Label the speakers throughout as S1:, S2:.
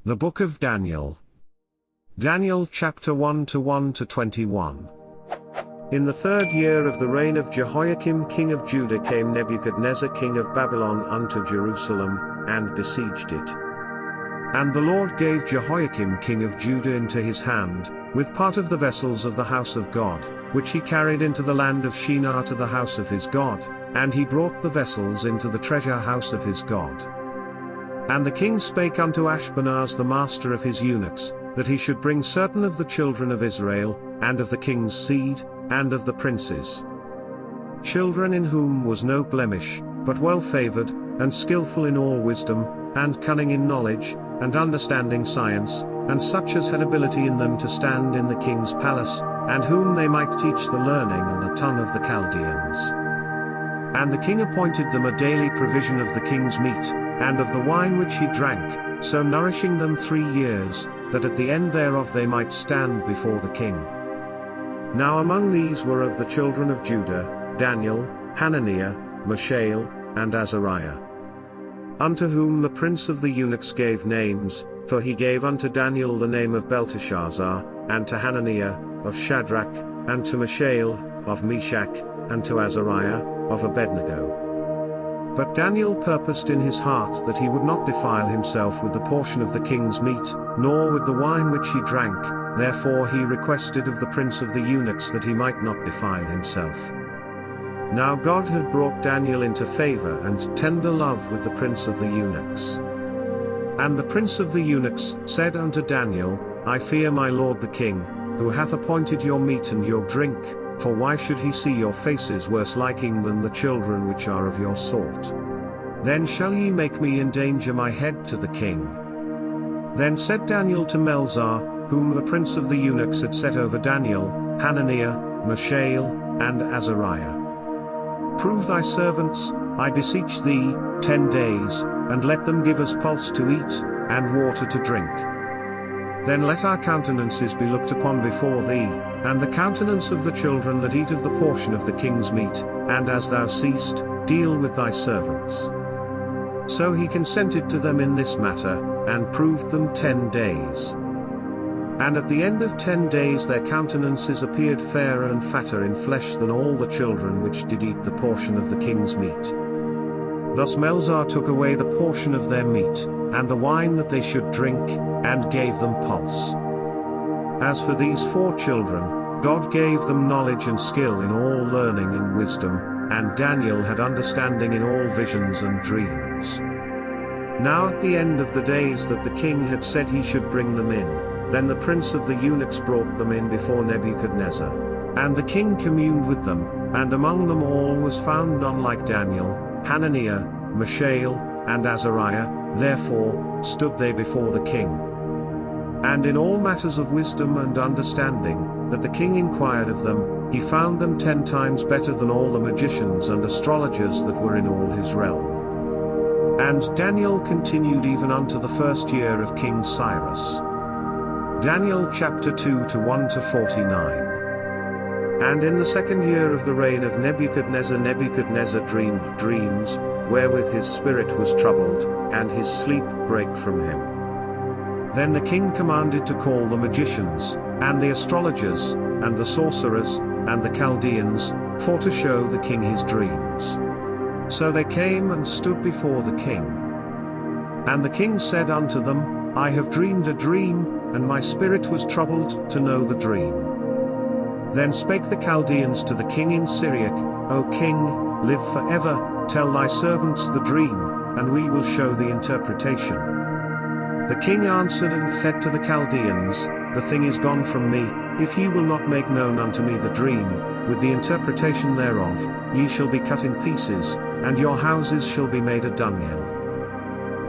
S1: The Book of Daniel. Daniel chapter 1 to 1 to 21. In the 3rd year of the reign of Jehoiakim king of Judah came Nebuchadnezzar king of Babylon unto Jerusalem, and besieged it. And the Lord gave Jehoiakim king of Judah into his hand, with part of the vessels of the house of God, which he carried into the land of Shinar to the house of his God, and he brought the vessels into the treasure house of his God. And the king spake unto Ashpenaz the master of his eunuchs, that he should bring certain of the children of Israel, and of the king's seed, and of the princes. Children in whom was no blemish, but well favored, and skillful in all wisdom, and cunning in knowledge, and understanding science, and such as had ability in them to stand in the king's palace, and whom they might teach the learning and the tongue of the Chaldeans. And the king appointed them a daily provision of the king's meat, and of the wine which he drank, so nourishing them 3 years, that at the end thereof they might stand before the king. Now among these were of the children of Judah, Daniel, Hananiah, Mishael, and Azariah. Unto whom the prince of the eunuchs gave names, for he gave unto Daniel the name of Belteshazzar, and to Hananiah, of Shadrach, and to Mishael, of Meshach, and to Azariah, of Abednego. But Daniel purposed in his heart that he would not defile himself with the portion of the king's meat, nor with the wine which he drank, therefore he requested of the prince of the eunuchs that he might not defile himself. Now God had brought Daniel into favor and tender love with the prince of the eunuchs. And the prince of the eunuchs said unto Daniel, I fear my lord the king, who hath appointed your meat and your drink, for why should he see your faces worse liking than the children which are of your sort? Then shall ye make me endanger my head to the king. Then said Daniel to Melzar, whom the prince of the eunuchs had set over Daniel, Hananiah, Mishael, and Azariah. Prove thy servants, I beseech thee, 10 days, and let them give us pulse to eat, and water to drink. Then let our countenances be looked upon before thee, and the countenance of the children that eat of the portion of the king's meat, and as thou seest, deal with thy servants. So he consented to them in this matter, and proved them 10 days. And at the end of 10 days their countenances appeared fairer and fatter in flesh than all the children which did eat the portion of the king's meat. Thus Melzar took away the portion of their meat, and the wine that they should drink, and gave them pulse. As for these 4 children, God gave them knowledge and skill in all learning and wisdom, and Daniel had understanding in all visions and dreams. Now at the end of the days that the king had said he should bring them in, then the prince of the eunuchs brought them in before Nebuchadnezzar. And the king communed with them, and among them all was found none like Daniel, Hananiah, Mishael, and Azariah, therefore stood they before the king. And in all matters of wisdom and understanding, that the king inquired of them, he found them 10 times better than all the magicians and astrologers that were in all his realm. And Daniel continued even unto the 1st year of King Cyrus. Daniel chapter 2 to 1 to 49. And in the 2nd year of the reign of Nebuchadnezzar, Nebuchadnezzar dreamed dreams, wherewith his spirit was troubled, and his sleep brake from him. Then the king commanded to call the magicians, and the astrologers, and the sorcerers, and the Chaldeans, for to show the king his dreams. So they came and stood before the king. And the king said unto them, I have dreamed a dream, and my spirit was troubled to know the dream. Then spake the Chaldeans to the king in Syriac, O king, live forever, tell thy servants the dream, and we will show the interpretation. The king answered and said to the Chaldeans, The thing is gone from me, if ye will not make known unto me the dream, with the interpretation thereof, ye shall be cut in pieces, and your houses shall be made a dunghill.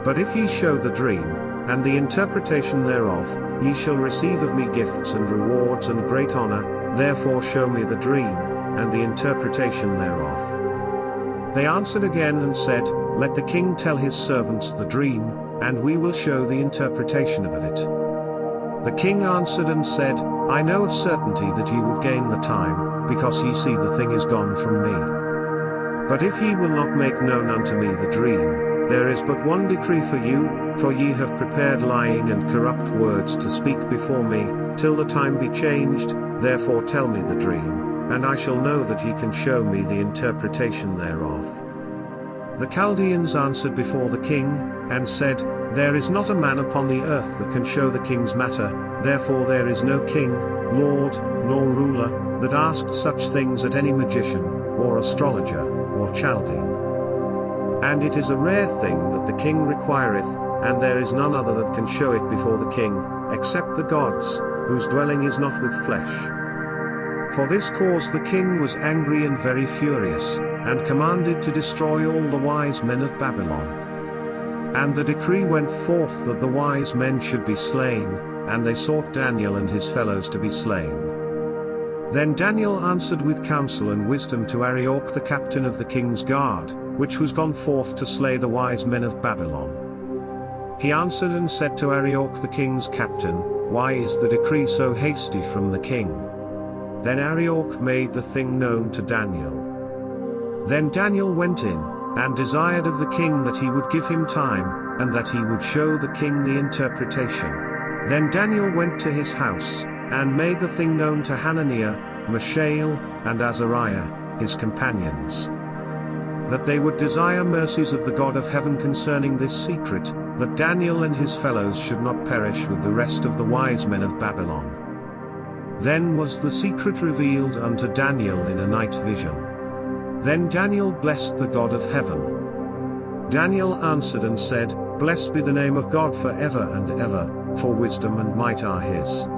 S1: But if ye show the dream, and the interpretation thereof, ye shall receive of me gifts and rewards and great honor, therefore show me the dream, and the interpretation thereof. They answered again and said, Let the king tell his servants the dream, and we will show the interpretation of it. The king answered and said, I know of certainty that ye would gain the time, because ye see the thing is gone from me. But if ye will not make known unto me the dream, there is but one decree for you, For ye have prepared lying and corrupt words to speak before me, till the time be changed. Therefore tell me the dream, and I shall know that ye can show me the interpretation thereof. The Chaldeans answered before the king, and said, There is not a man upon the earth that can show the king's matter, therefore there is no king, lord, nor ruler, that asked such things at any magician, or astrologer, or Chaldean. And it is a rare thing that the king requireth, and there is none other that can show it before the king, except the gods, whose dwelling is not with flesh. For this cause the king was angry and very furious, and commanded to destroy all the wise men of Babylon. And the decree went forth that the wise men should be slain, and they sought Daniel and his fellows to be slain. Then Daniel answered with counsel and wisdom to Arioch the captain of the king's guard, which was gone forth to slay the wise men of Babylon. He answered and said to Arioch the king's captain, Why is the decree so hasty from the king? Then Arioch made the thing known to Daniel. Then Daniel went in, and desired of the king that he would give him time, and that he would show the king the interpretation. Then Daniel went to his house, and made the thing known to Hananiah, Mishael, and Azariah, his companions, that they would desire mercies of the God of heaven concerning this secret, that Daniel and his fellows should not perish with the rest of the wise men of Babylon. Then was the secret revealed unto Daniel in a night vision. Then Daniel blessed the God of heaven. Daniel answered and said, Blessed be the name of God for ever and ever, for wisdom and might are his.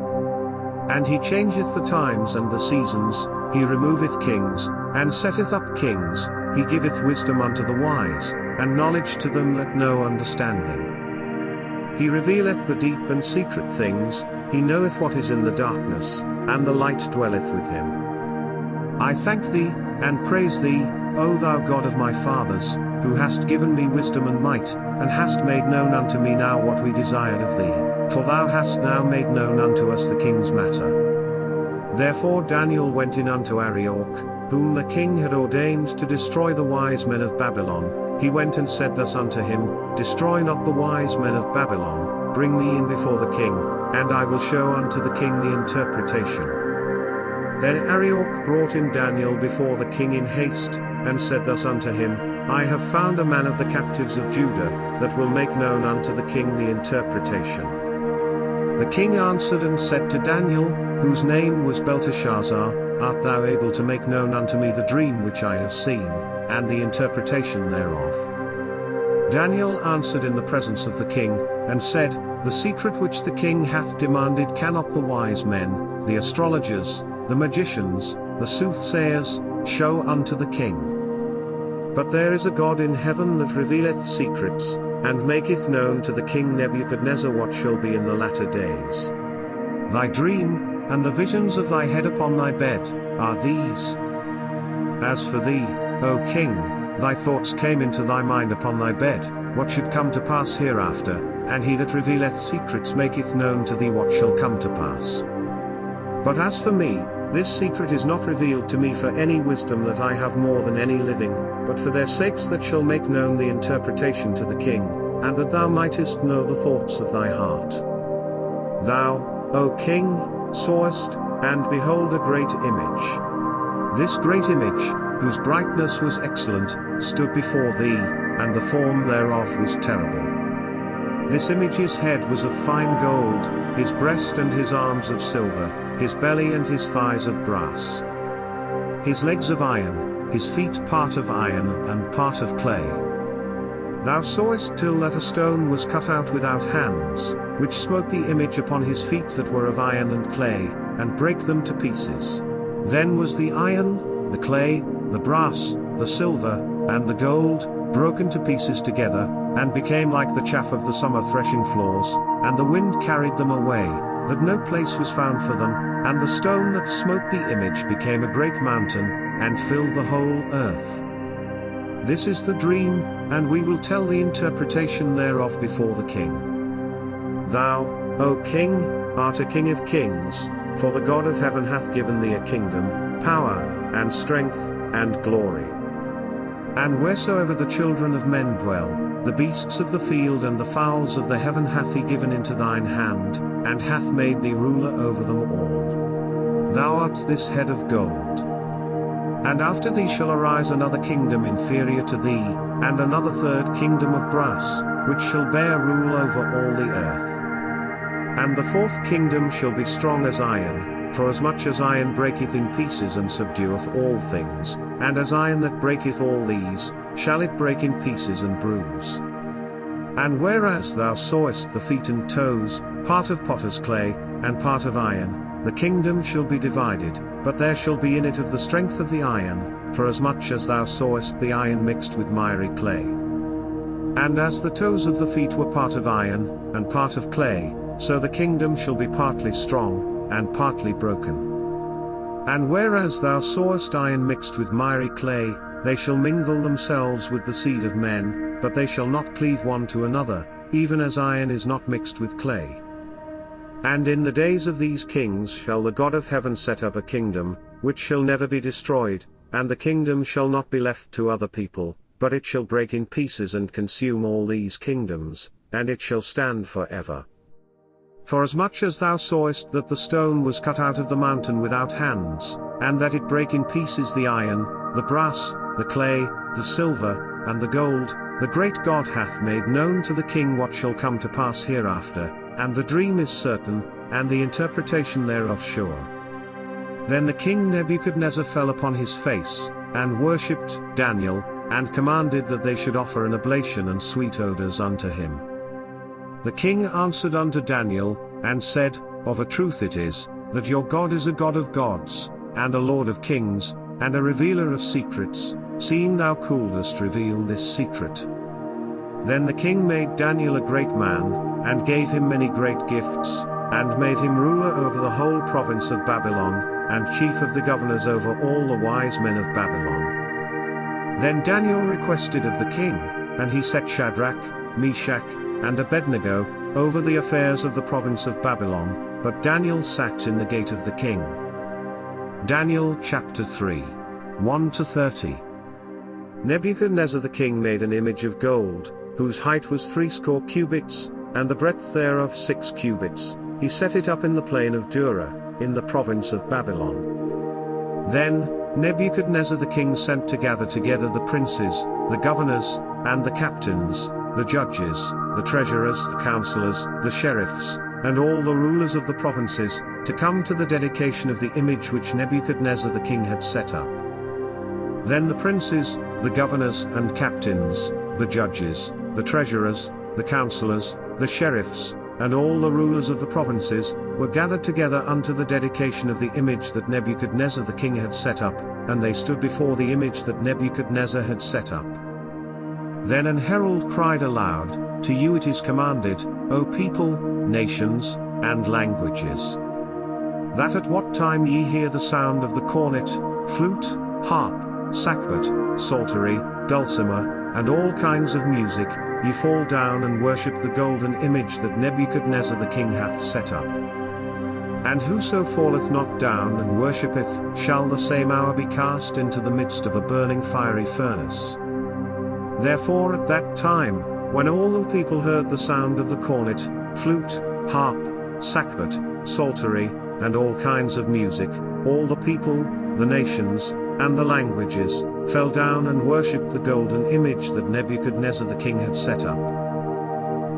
S1: And he changeth the times and the seasons, he removeth kings, and setteth up kings, he giveth wisdom unto the wise, and knowledge to them that know understanding. He revealeth the deep and secret things, he knoweth what is in the darkness, and the light dwelleth with him. I thank thee, and praise thee, O thou God of my fathers, who hast given me wisdom and might, and hast made known unto me now what we desired of thee, for thou hast now made known unto us the king's matter. Therefore Daniel went in unto Arioch, whom the king had ordained to destroy the wise men of Babylon. He went and said thus unto him, Destroy not the wise men of Babylon, bring me in before the king, and I will show unto the king the interpretation. Then Arioch brought in Daniel before the king in haste, and said thus unto him, I have found a man of the captives of Judah, that will make known unto the king the interpretation. The king answered and said to Daniel, whose name was Belteshazzar, Art thou able to make known unto me the dream which I have seen, and the interpretation thereof? Daniel answered in the presence of the king, and said, The secret which the king hath demanded cannot the wise men, the astrologers, the magicians, the soothsayers, show unto the king. But there is a God in heaven that revealeth secrets, and maketh known to the king Nebuchadnezzar what shall be in the latter days. Thy dream, and the visions of thy head upon thy bed, are these. As for thee, O king, thy thoughts came into thy mind upon thy bed, what should come to pass hereafter, and he that revealeth secrets maketh known to thee what shall come to pass. But as for me, this secret is not revealed to me for any wisdom that I have more than any living, but for their sakes that shall make known the interpretation to the king, and that thou mightest know the thoughts of thy heart. Thou, O king, sawest, and behold a great image. This great image, whose brightness was excellent, stood before thee, and the form thereof was terrible. This image's head was of fine gold, his breast and his arms of silver, his belly and his thighs of brass, his legs of iron, his feet part of iron and part of clay. Thou sawest till that a stone was cut out without hands, which smote the image upon his feet that were of iron and clay, and brake them to pieces. Then was the iron, the clay, the brass, the silver, and the gold, broken to pieces together, and became like the chaff of the summer threshing floors, and the wind carried them away, that no place was found for them, and the stone that smote the image became a great mountain, and filled the whole earth. This is the dream, and we will tell the interpretation thereof before the king. Thou, O king, art a king of kings, for the God of heaven hath given thee a kingdom, power, and strength, and glory. And wheresoever the children of men dwell, the beasts of the field and the fowls of the heaven hath he given into thine hand, and hath made thee ruler over them all. Thou art this head of gold. And after thee shall arise another kingdom inferior to thee, and another third kingdom of brass, which shall bear rule over all the earth. And the fourth kingdom shall be strong as iron, for as much as iron breaketh in pieces and subdueth all things, and as iron that breaketh all these, shall it break in pieces and bruise. And whereas thou sawest the feet and toes, part of potter's clay, and part of iron, the kingdom shall be divided, but there shall be in it of the strength of the iron, for as much as thou sawest the iron mixed with miry clay. And as the toes of the feet were part of iron, and part of clay, so the kingdom shall be partly strong, and partly broken. And whereas thou sawest iron mixed with miry clay, they shall mingle themselves with the seed of men, but they shall not cleave one to another, even as iron is not mixed with clay. And in the days of these kings shall the God of heaven set up a kingdom, which shall never be destroyed, and the kingdom shall not be left to other people, but it shall break in pieces and consume all these kingdoms, and it shall stand for ever. For as much as thou sawest that the stone was cut out of the mountain without hands, and that it brake in pieces the iron, the brass, the clay, the silver, and the gold, the great God hath made known to the king what shall come to pass hereafter, and the dream is certain, and the interpretation thereof sure. Then the king Nebuchadnezzar fell upon his face, and worshipped Daniel, and commanded that they should offer an oblation and sweet odors unto him. The king answered unto Daniel, and said, Of a truth it is, that your God is a God of gods, and a Lord of kings, and a revealer of secrets, seeing thou couldest reveal this secret. Then the king made Daniel a great man, and gave him many great gifts, and made him ruler over the whole province of Babylon, and chief of the governors over all the wise men of Babylon. Then Daniel requested of the king, and he set Shadrach, Meshach, and Abednego over the affairs of the province of Babylon, but Daniel sat in the gate of the king. Daniel chapter 3. 1-30. Nebuchadnezzar the king made an image of gold, whose height was 60 cubits, and the breadth thereof 6 cubits. He set it up in the plain of Dura, in the province of Babylon. Then Nebuchadnezzar the king sent to gather together the princes, the governors, and the captains, the judges, the treasurers, the counselors, the sheriffs, and all the rulers of the provinces, to come to the dedication of the image which Nebuchadnezzar the king had set up. Then the princes, the governors and captains, the judges, the treasurers, the counselors, the sheriffs, and all the rulers of the provinces, were gathered together unto the dedication of the image that Nebuchadnezzar the king had set up, and they stood before the image that Nebuchadnezzar had set up. Then an herald cried aloud, To you it is commanded, O people, nations, and languages, that at what time ye hear the sound of the cornet, flute, harp, sackbut, psaltery, dulcimer, and all kinds of music, ye fall down and worship the golden image that Nebuchadnezzar the king hath set up. And whoso falleth not down and worshippeth, shall the same hour be cast into the midst of a burning fiery furnace. Therefore at that time, when all the people heard the sound of the cornet, flute, harp, sackbut, psaltery, and all kinds of music, all the people, the nations, and the languages, fell down and worshipped the golden image that Nebuchadnezzar the king had set up.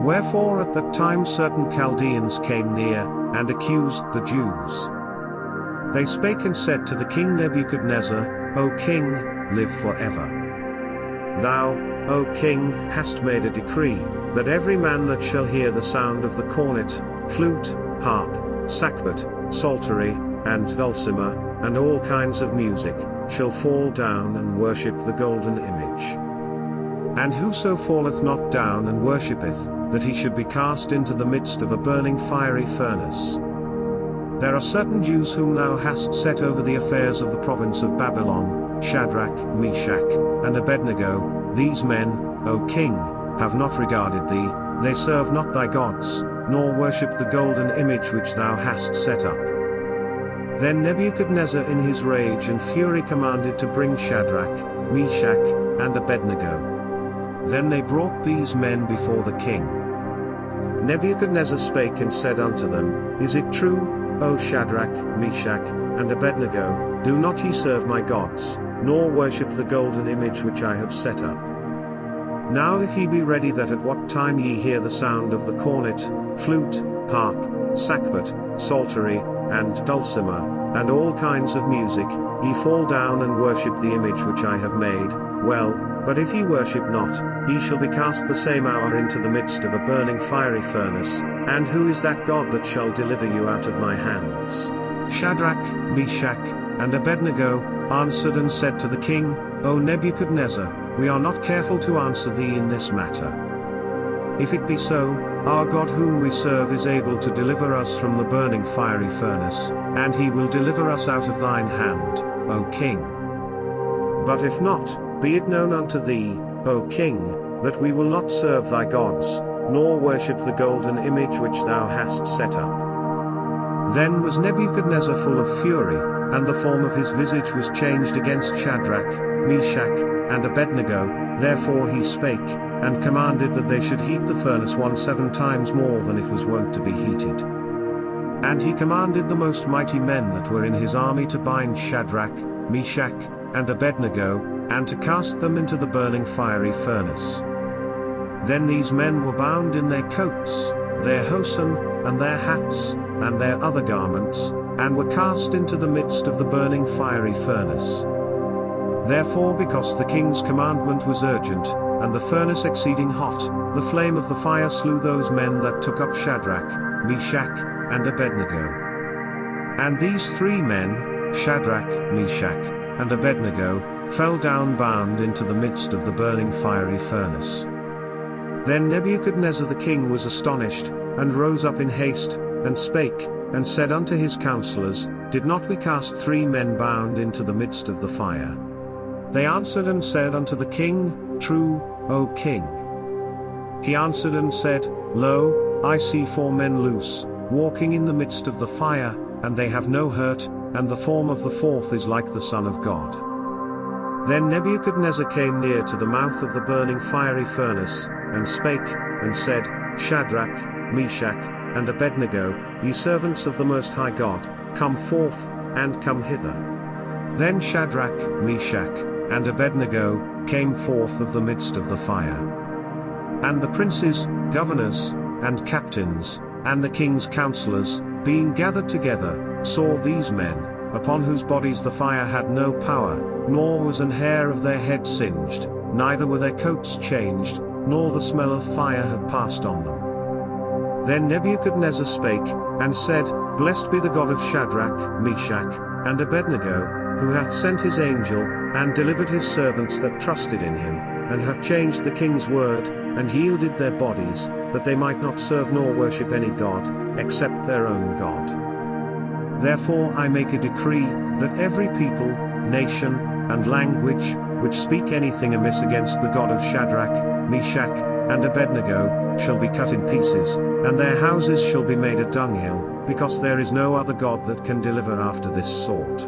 S1: Wherefore at that time certain Chaldeans came near, and accused the Jews. They spake and said to the king Nebuchadnezzar, O king, live forever. Thou, O king, hast made a decree, that every man that shall hear the sound of the cornet, flute, harp, sackbut, psaltery, and dulcimer, and all kinds of music, shall fall down and worship the golden image. And whoso falleth not down and worshippeth, that he should be cast into the midst of a burning fiery furnace. There are certain Jews whom thou hast set over the affairs of the province of Babylon, Shadrach, Meshach, and Abednego. These men, O king, have not regarded thee, they serve not thy gods, nor worship the golden image which thou hast set up. Then Nebuchadnezzar in his rage and fury commanded to bring Shadrach, Meshach, and Abednego. Then they brought these men before the king. Nebuchadnezzar spake and said unto them, Is it true, O Shadrach, Meshach, and Abednego, do not ye serve my gods, nor worship the golden image which I have set up? Now if ye be ready that at what time ye hear the sound of the cornet, flute, harp, sackbut, psaltery, and dulcimer, and all kinds of music, ye fall down and worship the image which I have made, well, but if ye worship not, ye shall be cast the same hour into the midst of a burning fiery furnace, and who is that God that shall deliver you out of my hands? Shadrach, Meshach, and Abednego answered and said to the king, O Nebuchadnezzar, we are not careful to answer thee in this matter. If it be so, our God whom we serve is able to deliver us from the burning fiery furnace, and he will deliver us out of thine hand, O king. But if not, be it known unto thee, O king, that we will not serve thy gods, nor worship the golden image which thou hast set up. Then was Nebuchadnezzar full of fury, and the form of his visage was changed against Shadrach, Meshach, and Abednego, therefore he spake, and commanded that they should heat the furnace 7 times more than it was wont to be heated. And he commanded the most mighty men that were in his army to bind Shadrach, Meshach, and Abednego, and to cast them into the burning fiery furnace. Then these men were bound in their coats, their hosen, and their hats, and their other garments, and were cast into the midst of the burning fiery furnace. Therefore because the king's commandment was urgent, and the furnace exceeding hot, the flame of the fire slew those men that took up Shadrach, Meshach, and Abednego. And these 3 men, Shadrach, Meshach, and Abednego, fell down bound into the midst of the burning fiery furnace. Then Nebuchadnezzar the king was astonished, and rose up in haste, and spake, and said unto his counselors, Did not we cast 3 men bound into the midst of the fire? They answered and said unto the king, True, O king. He answered and said, Lo, I see 4 men loose, walking in the midst of the fire, and they have no hurt, and the form of the 4th is like the Son of God. Then Nebuchadnezzar came near to the mouth of the burning fiery furnace, and spake, and said, Shadrach, Meshach, and Abednego, ye servants of the Most High God, come forth, and come hither. Then Shadrach, Meshach, and Abednego came forth of the midst of the fire. And the princes, governors, and captains, and the king's counselors, being gathered together, saw these men, upon whose bodies the fire had no power, nor was an hair of their head singed, neither were their coats changed, nor the smell of fire had passed on them. Then Nebuchadnezzar spake, and said, Blessed be the God of Shadrach, Meshach, and Abednego, who hath sent his angel, and delivered his servants that trusted in him, and have changed the king's word, and yielded their bodies, that they might not serve nor worship any god, except their own God. Therefore I make a decree, that every people, nation, and language, which speak anything amiss against the God of Shadrach, Meshach, and Abednego, shall be cut in pieces, and their houses shall be made a dunghill, because there is no other God that can deliver after this sort.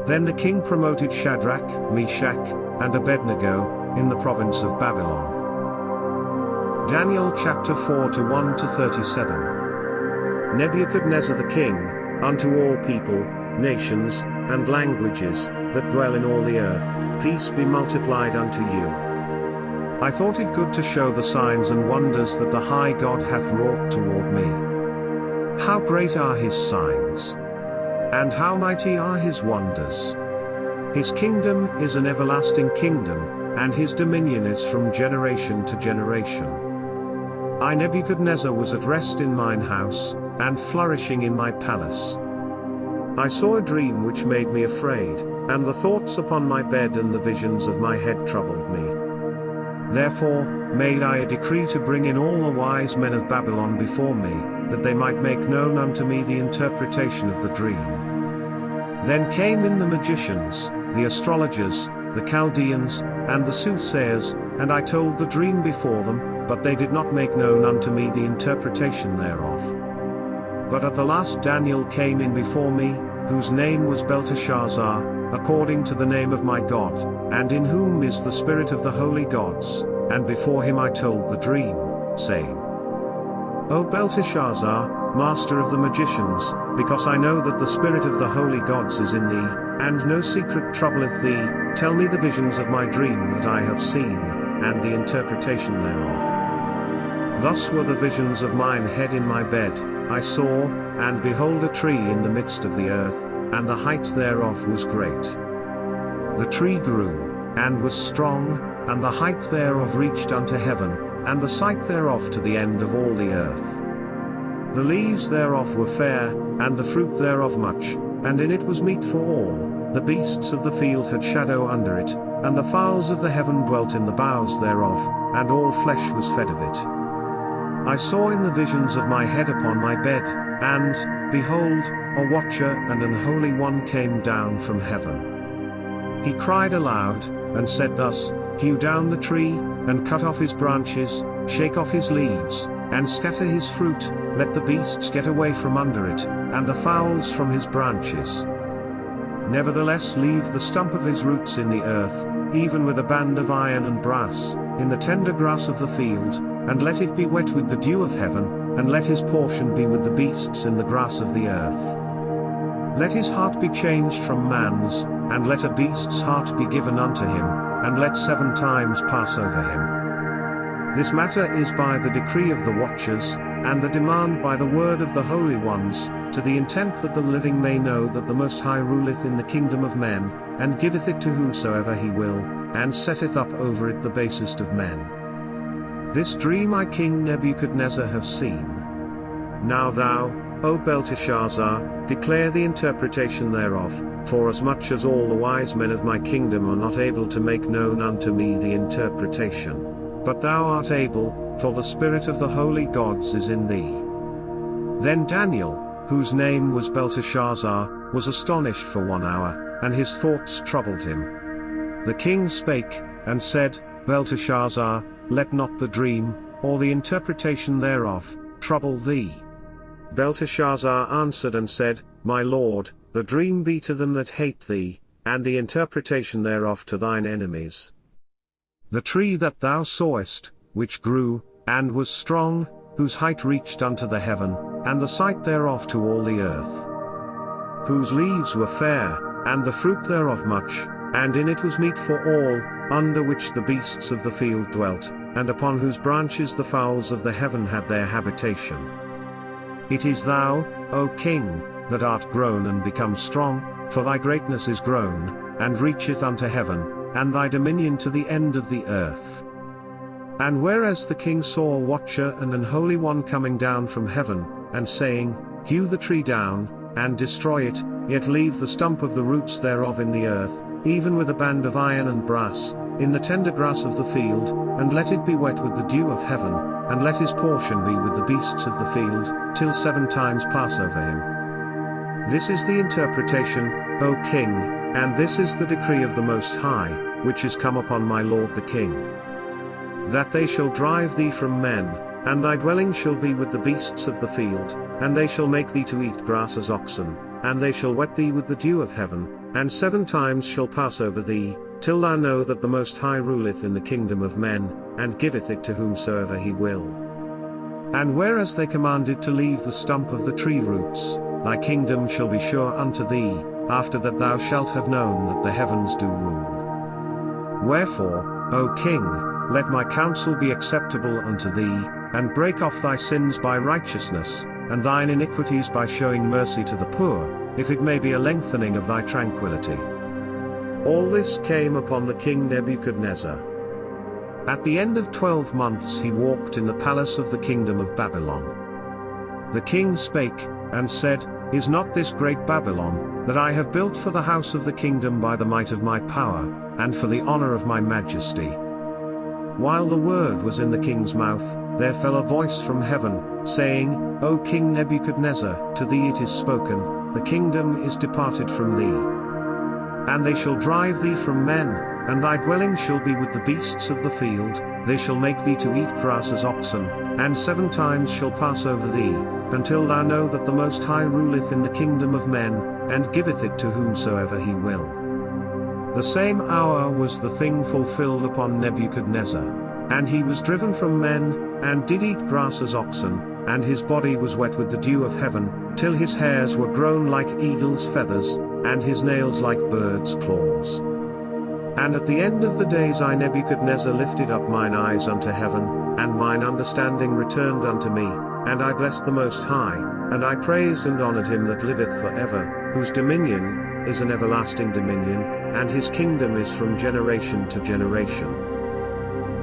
S1: Then the king promoted Shadrach, Meshach, and Abednego, in the province of Babylon. Daniel chapter 4 to 1 to 37. Nebuchadnezzar the king, unto all people, nations, and languages, that dwell in all the earth, peace be multiplied unto you. I thought it good to show the signs and wonders that the high God hath wrought toward me. How great are his signs! And how mighty are his wonders! His kingdom is an everlasting kingdom, and his dominion is from generation to generation. I Nebuchadnezzar was at rest in mine house, and flourishing in my palace. I saw a dream which made me afraid, and the thoughts upon my bed and the visions of my head troubled me. Therefore made I a decree to bring in all the wise men of Babylon before me, that they might make known unto me the interpretation of the dream. Then came in the magicians, the astrologers, the Chaldeans, and the soothsayers, and I told the dream before them, but they did not make known unto me the interpretation thereof. But at the last Daniel came in before me, whose name was Belteshazzar, according to the name of my God, and in whom is the spirit of the holy gods, and before him I told the dream, saying, O Belteshazzar, master of the magicians, because I know that the spirit of the holy gods is in thee, and no secret troubleth thee, tell me the visions of my dream that I have seen, and the interpretation thereof. Thus were the visions of mine head in my bed, I saw, and behold a tree in the midst of the earth, and the height thereof was great. The tree grew, and was strong, and the height thereof reached unto heaven, and the sight thereof to the end of all the earth. The leaves thereof were fair, and the fruit thereof much, and in it was meat for all, the beasts of the field had shadow under it, and the fowls of the heaven dwelt in the boughs thereof, and all flesh was fed of it. I saw in the visions of my head upon my bed, and, behold, a watcher and an holy one came down from heaven. He cried aloud, and said thus, Hew down the tree, and cut off his branches, shake off his leaves, and scatter his fruit, let the beasts get away from under it, and the fowls from his branches. Nevertheless leave the stump of his roots in the earth, even with a band of iron and brass, in the tender grass of the field, and let it be wet with the dew of heaven, and let his portion be with the beasts in the grass of the earth. Let his heart be changed from man's, and let a beast's heart be given unto him, and let 7 times pass over him. This matter is by the decree of the watchers, and the demand by the word of the holy ones, to the intent that the living may know that the Most High ruleth in the kingdom of men, and giveth it to whomsoever he will, and setteth up over it the basest of men. This dream I King Nebuchadnezzar have seen. Now thou, O Belteshazzar, declare the interpretation thereof, forasmuch as all the wise men of my kingdom are not able to make known unto me the interpretation. But thou art able, for the spirit of the holy gods is in thee. Then Daniel, whose name was Belteshazzar, was astonished for 1 hour, and his thoughts troubled him. The king spake, and said, Belteshazzar, let not the dream, or the interpretation thereof, trouble thee. Belteshazzar answered and said, My lord, the dream be to them that hate thee, and the interpretation thereof to thine enemies. The tree that thou sawest, which grew, and was strong, whose height reached unto the heaven, and the sight thereof to all the earth. Whose leaves were fair, and the fruit thereof much, and in it was meat for all, under which the beasts of the field dwelt, and upon whose branches the fowls of the heaven had their habitation. It is thou, O king, that art grown and become strong, for thy greatness is grown, and reacheth unto heaven, and thy dominion to the end of the earth. And whereas the king saw a watcher and an holy one coming down from heaven, and saying, Hew the tree down, and destroy it, yet leave the stump of the roots thereof in the earth, even with a band of iron and brass, in the tender grass of the field, and let it be wet with the dew of heaven, and let his portion be with the beasts of the field, till 7 times pass over him. This is the interpretation, O king, and this is the decree of the Most High, which is come upon my lord the king. That they shall drive thee from men, and thy dwelling shall be with the beasts of the field, and they shall make thee to eat grass as oxen, and they shall wet thee with the dew of heaven, and 7 times shall pass over thee, till thou know that the Most High ruleth in the kingdom of men, and giveth it to whomsoever he will. And whereas they commanded to leave the stump of the tree roots, thy kingdom shall be sure unto thee, after that thou shalt have known that the heavens do rule. Wherefore, O king, let my counsel be acceptable unto thee, and break off thy sins by righteousness, and thine iniquities by showing mercy to the poor, if it may be a lengthening of thy tranquillity. All this came upon the king Nebuchadnezzar. At the end of 12 months he walked in the palace of the kingdom of Babylon. The king spake, and said, Is not this great Babylon, that I have built for the house of the kingdom by the might of my power, and for the honor of my majesty? While the word was in the king's mouth, there fell a voice from heaven, saying, O King Nebuchadnezzar, to thee it is spoken, the kingdom is departed from thee. And they shall drive thee from men, and thy dwelling shall be with the beasts of the field, they shall make thee to eat grass as oxen, and 7 times shall pass over thee, until thou know that the Most High ruleth in the kingdom of men, and giveth it to whomsoever he will. The same hour was the thing fulfilled upon Nebuchadnezzar. And he was driven from men, and did eat grass as oxen, and his body was wet with the dew of heaven, till his hairs were grown like eagle's feathers, and his nails like birds' claws. And at the end of the days I Nebuchadnezzar lifted up mine eyes unto heaven, and mine understanding returned unto me, and I blessed the Most High, and I praised and honored him that liveth for ever, whose dominion is an everlasting dominion, and his kingdom is from generation to generation.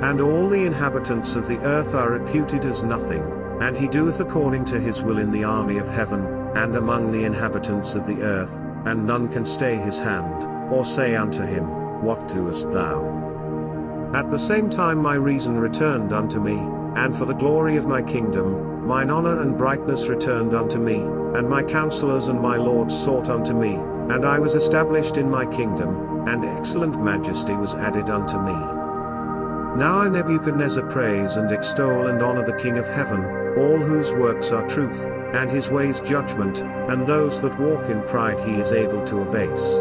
S1: And all the inhabitants of the earth are reputed as nothing, and he doeth according to his will in the army of heaven, and among the inhabitants of the earth, and none can stay his hand, or say unto him, What doest thou? At the same time my reason returned unto me, and for the glory of my kingdom, mine honor and brightness returned unto me, and my counselors and my lords sought unto me, and I was established in my kingdom, and excellent majesty was added unto me. Now I Nebuchadnezzar praise and extol and honor the King of heaven, all whose works are truth, and his ways judgment, and those that walk in pride he is able to abase.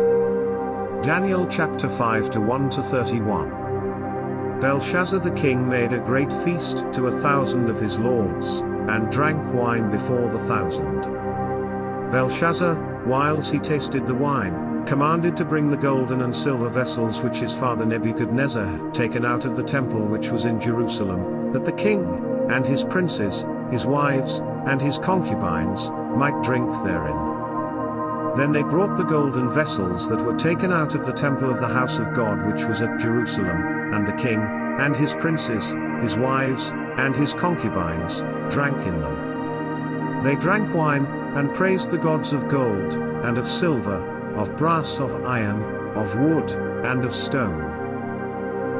S1: Daniel chapter 5 to 1 to 31. Belshazzar the king made a great feast to 1,000 of his lords, and drank wine before the 1,000. Belshazzar, whiles he tasted the wine, commanded to bring the golden and silver vessels which his father Nebuchadnezzar had taken out of the temple which was in Jerusalem, that the king, and his princes, his wives, and his concubines, might drink therein. Then they brought the golden vessels that were taken out of the temple of the house of God which was at Jerusalem, and the king, and his princes, his wives, and his concubines, drank in them. They drank wine, and praised the gods of gold, and of silver, of brass, of iron, of wood, and of stone.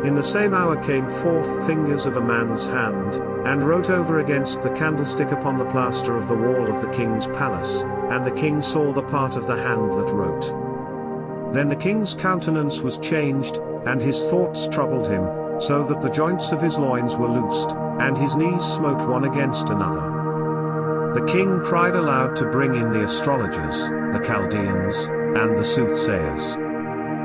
S1: In the same hour came forth fingers of a man's hand, and wrote over against the candlestick upon the plaster of the wall of the king's palace, and the king saw the part of the hand that wrote. Then the king's countenance was changed, and his thoughts troubled him, so that the joints of his loins were loosed, and his knees smote one against another. The king cried aloud to bring in the astrologers, the Chaldeans, and the soothsayers.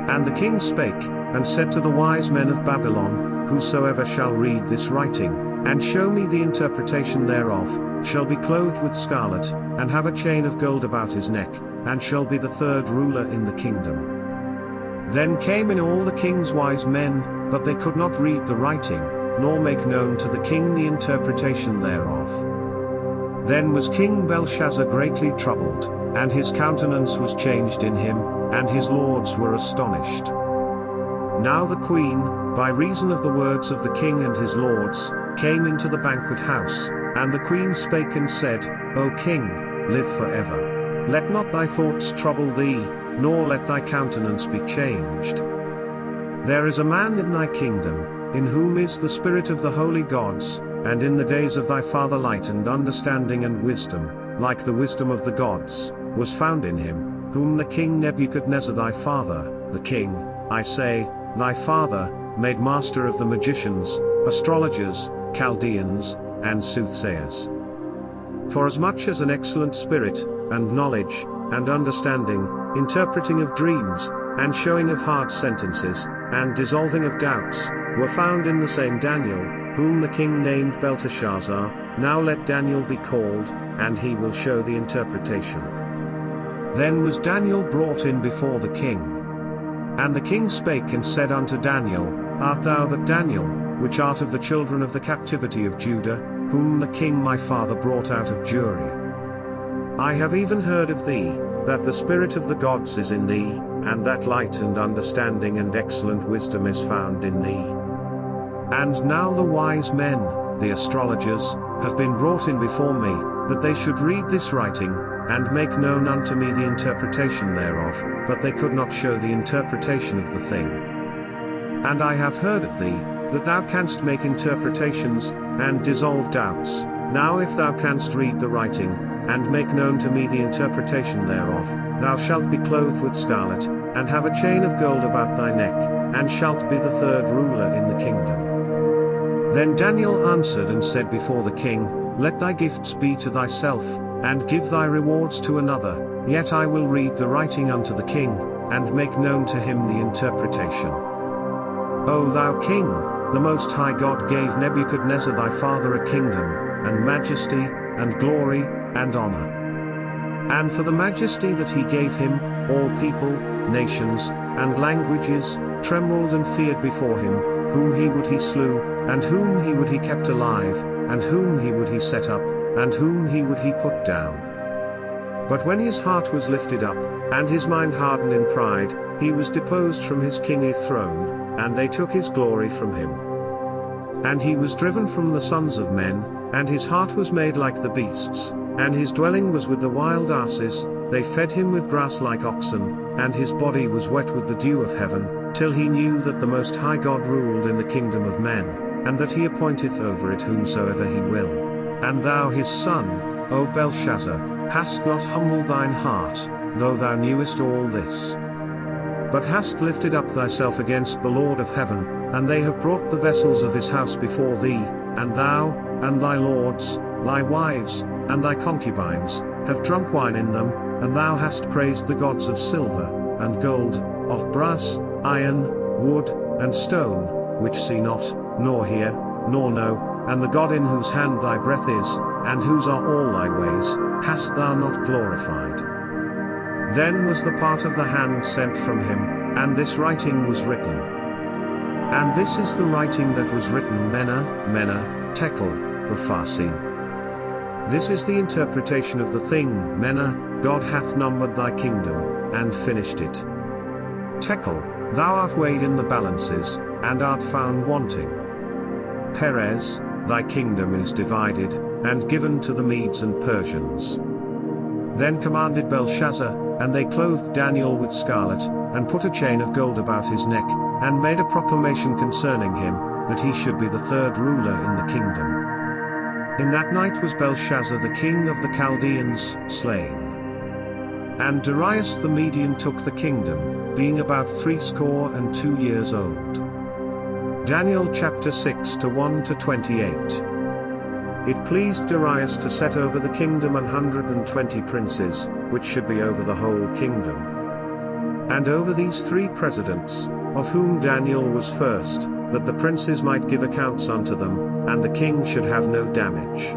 S1: And the king spake, and said to the wise men of Babylon, Whosoever shall read this writing, and show me the interpretation thereof, shall be clothed with scarlet, and have a chain of gold about his neck, and shall be the third ruler in the kingdom. Then came in all the king's wise men, but they could not read the writing, nor make known to the king the interpretation thereof. Then was King Belshazzar greatly troubled, and his countenance was changed in him, and his lords were astonished. Now the queen, by reason of the words of the king and his lords, came into the banquet house, and the queen spake and said, O king, live forever. Let not thy thoughts trouble thee, nor let thy countenance be changed. There is a man in thy kingdom, in whom is the spirit of the holy gods, and in the days of thy father light and understanding and wisdom, like the wisdom of the gods, was found in him, whom the king Nebuchadnezzar thy father, the king, I say, thy father, made master of the magicians, astrologers, Chaldeans, and soothsayers. Forasmuch as an excellent spirit, and knowledge, and understanding, interpreting of dreams, and showing of hard sentences, and dissolving of doubts, were found in the same Daniel, whom the king named Belteshazzar, now let Daniel be called, and he will show the interpretation. Then was Daniel brought in before the king. And the king spake and said unto Daniel, Art thou that Daniel, which art of the children of the captivity of Judah, whom the king my father brought out of Jewry? I have even heard of thee, that the spirit of the gods is in thee, and that light and understanding and excellent wisdom is found in thee. And now the wise men, the astrologers, have been brought in before me, that they should read this writing, and make known unto me the interpretation thereof, but they could not show the interpretation of the thing. And I have heard of thee, that thou canst make interpretations, and dissolve doubts. Now if thou canst read the writing, and make known to me the interpretation thereof, thou shalt be clothed with scarlet, and have a chain of gold about thy neck, and shalt be the third ruler in the kingdom. Then Daniel answered and said before the king, Let thy gifts be to thyself, and give thy rewards to another, yet I will read the writing unto the king, and make known to him the interpretation. O thou king, the Most High God gave Nebuchadnezzar thy father a kingdom, and majesty, and glory, and honor. And for the majesty that he gave him, all people, nations, and languages, trembled and feared before him, whom he would he slew, and whom he would he kept alive, and whom he would he set up, and whom he would he put down. But when his heart was lifted up, and his mind hardened in pride, he was deposed from his kingly throne, and they took his glory from him. And he was driven from the sons of men, and his heart was made like the beasts, and his dwelling was with the wild asses, they fed him with grass like oxen, and his body was wet with the dew of heaven, till he knew that the Most High God ruled in the kingdom of men, and that he appointeth over it whomsoever he will. And thou his son, O Belshazzar, hast not humbled thine heart, though thou knewest all this, but hast lifted up thyself against the Lord of heaven, and they have brought the vessels of his house before thee, and thou, and thy lords, thy wives, and thy concubines, have drunk wine in them, and thou hast praised the gods of silver, and gold, of brass, iron, wood, and stone, which see not, nor hear, nor know, and the God in whose hand thy breath is, and whose are all thy ways, hast thou not glorified. Then was the part of the hand sent from him, and this writing was written. And this is the writing that was written: Mene, Mene, Tekel, Upharsin. This is the interpretation of the thing: Mene, God hath numbered thy kingdom, and finished it. Tekel, thou art weighed in the balances, and art found wanting. Perez, thy kingdom is divided, and given to the Medes and Persians. Then commanded Belshazzar, and they clothed Daniel with scarlet, and put a chain of gold about his neck, and made a proclamation concerning him, that he should be the third ruler in the kingdom. In that night was Belshazzar the king of the Chaldeans slain. And Darius the Median took the kingdom, being about 62 years old. Daniel chapter 6 to 1-28. It pleased Darius to set over the kingdom 120 princes, which should be over the whole kingdom. And over these 3 presidents, of whom Daniel was first, that the princes might give accounts unto them, and the king should have no damage.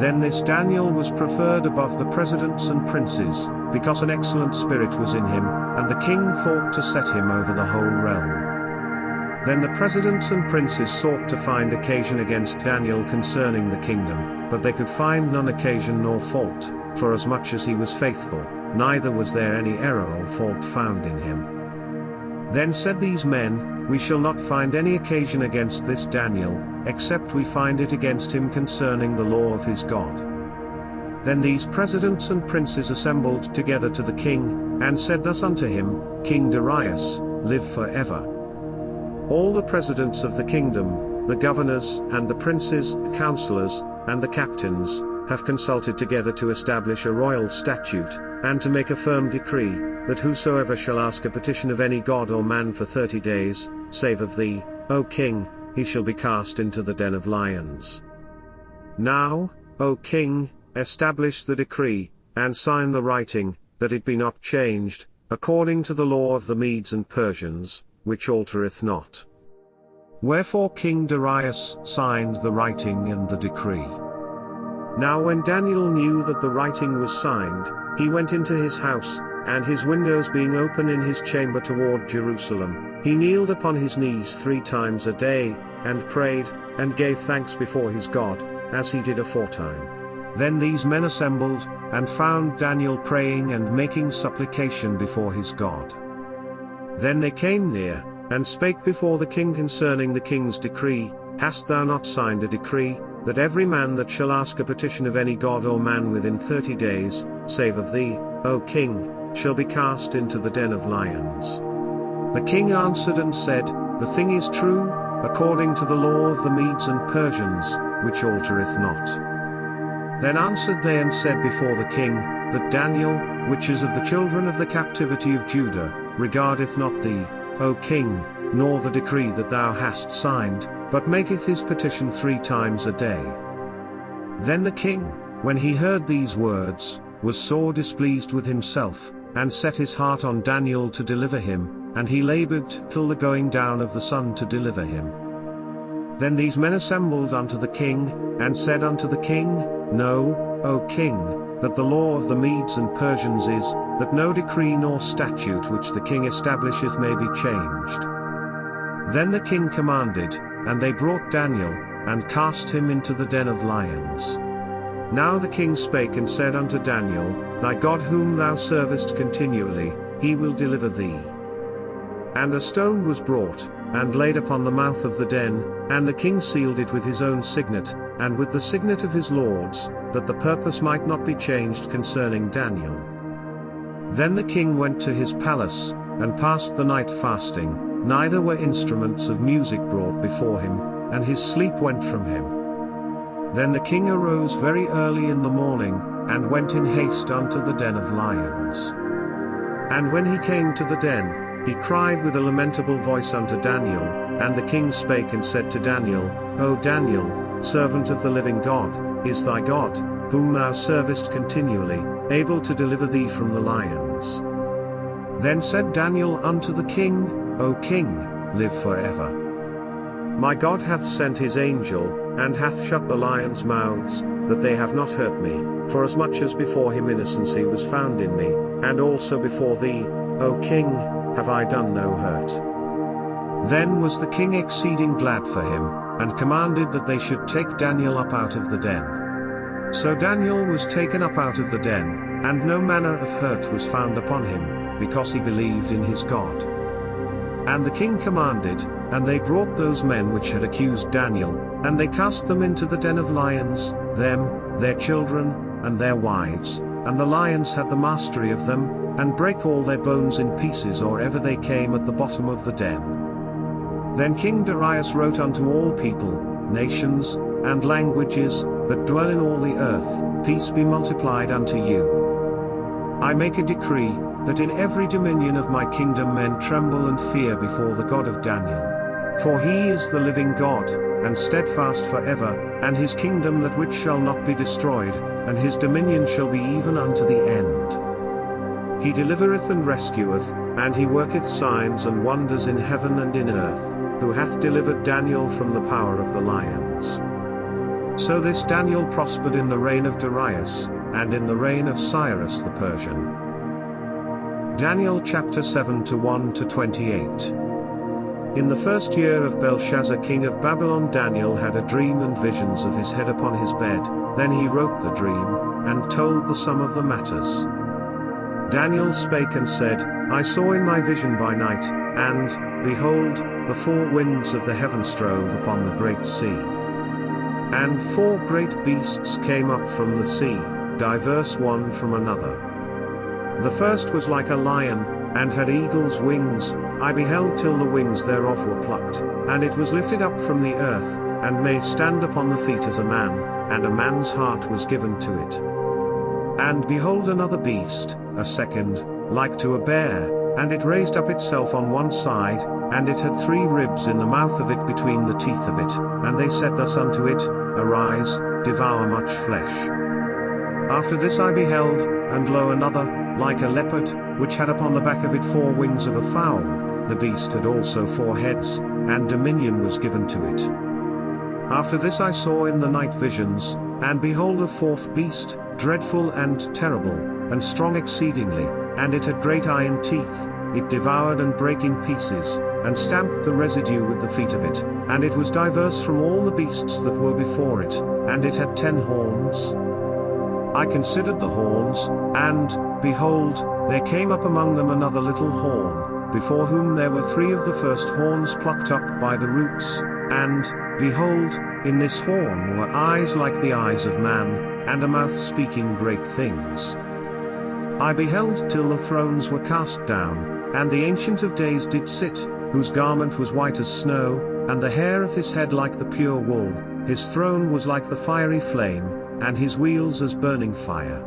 S1: Then this Daniel was preferred above the presidents and princes, because an excellent spirit was in him, and the king thought to set him over the whole realm. Then the presidents and princes sought to find occasion against Daniel concerning the kingdom, but they could find none occasion nor fault, forasmuch as he was faithful, neither was there any error or fault found in him. Then said these men, We shall not find any occasion against this Daniel, except we find it against him concerning the law of his God. Then these presidents and princes assembled together to the king, and said thus unto him, King Darius, live forever. All the presidents of the kingdom, the governors, and the princes, the counselors, and the captains, have consulted together to establish a royal statute, and to make a firm decree, that whosoever shall ask a petition of any god or man for 30 days, save of thee, O king, he shall be cast into the den of lions. Now, O king, establish the decree, and sign the writing, that it be not changed, according to the law of the Medes and Persians, which altereth not. Wherefore King Darius signed the writing and the decree. Now when Daniel knew that the writing was signed, he went into his house, and his windows being open in his chamber toward Jerusalem, he kneeled upon his knees 3 times a day, and prayed, and gave thanks before his God, as he did aforetime. Then these men assembled, and found Daniel praying and making supplication before his God. Then they came near, and spake before the king concerning the king's decree, Hast thou not signed a decree, that every man that shall ask a petition of any god or man within 30 days, save of thee, O king, shall be cast into the den of lions? The king answered and said, The thing is true, according to the law of the Medes and Persians, which altereth not. Then answered they and said before the king, that Daniel, which is of the children of the captivity of Judah, regardeth not thee, O king, nor the decree that thou hast signed, but maketh his petition 3 times a day. Then the king, when he heard these words, was sore displeased with himself, and set his heart on Daniel to deliver him, and he labored till the going down of the sun to deliver him. Then these men assembled unto the king, and said unto the king, Know, O king, that the law of the Medes and Persians is, that no decree nor statute which the king establisheth may be changed. Then the king commanded, and they brought Daniel, and cast him into the den of lions. Now the king spake and said unto Daniel, Thy God whom thou servest continually, he will deliver thee. And a stone was brought, and laid upon the mouth of the den, and the king sealed it with his own signet, and with the signet of his lords, that the purpose might not be changed concerning Daniel. Then the king went to his palace, and passed the night fasting, neither were instruments of music brought before him, and his sleep went from him. Then the king arose very early in the morning, and went in haste unto the den of lions. And when he came to the den, he cried with a lamentable voice unto Daniel, and the king spake and said to Daniel, O Daniel, servant of the living God, is thy God, whom thou servest continually, able to deliver thee from the lions? Then said Daniel unto the king, O king, live forever. My God hath sent his angel, and hath shut the lions' mouths, that they have not hurt me, forasmuch as before him innocency was found in me, and also before thee, O king, have I done no hurt. Then was the king exceeding glad for him, and commanded that they should take Daniel up out of the den. So Daniel was taken up out of the den, and no manner of hurt was found upon him, because he believed in his God. And the king commanded, and they brought those men which had accused Daniel, and they cast them into the den of lions, them, their children, and their wives, and the lions had the mastery of them, and brake all their bones in pieces or ever they came at the bottom of the den. Then King Darius wrote unto all people, nations, and languages, that dwell in all the earth, Peace be multiplied unto you. I make a decree, that in every dominion of my kingdom men tremble and fear before the God of Daniel. For he is the living God, and steadfast forever, and his kingdom that which shall not be destroyed, and his dominion shall be even unto the end. He delivereth and rescueth, and he worketh signs and wonders in heaven and in earth, who hath delivered Daniel from the power of the lions. So this Daniel prospered in the reign of Darius, and in the reign of Cyrus the Persian. Daniel chapter 7 to 1 to 28. In the first year of Belshazzar king of Babylon, Daniel had a dream and visions of his head upon his bed. Then he wrote the dream, and told the sum of the matters. Daniel spake and said, I saw in my vision by night, and, behold, the four winds of the heaven strove upon the great sea. And four great beasts came up from the sea, diverse one from another. The first was like a lion, and had eagle's wings. I beheld till the wings thereof were plucked, and it was lifted up from the earth, and made stand upon the feet as a man, and a man's heart was given to it. And behold another beast, a second, like to a bear, and it raised up itself on one side, and it had 3 ribs in the mouth of it between the teeth of it, and they said thus unto it, Arise, devour much flesh. After this I beheld, and lo another, like a leopard, which had upon the back of it 4 wings of a fowl. The beast had also 4 heads, and dominion was given to it. After this I saw in the night visions, and behold a 4th beast, dreadful and terrible, and strong exceedingly, and it had great iron teeth. It devoured and brake in pieces, and stamped the residue with the feet of it, and it was diverse from all the beasts that were before it, and it had 10 horns. I considered the horns, and, behold, there came up among them another little horn, before whom there were 3 of the first horns plucked up by the roots, and, behold, in this horn were eyes like the eyes of man, and a mouth speaking great things. I beheld till the thrones were cast down, and the Ancient of Days did sit, whose garment was white as snow, and the hair of his head like the pure wool. His throne was like the fiery flame, and his wheels as burning fire.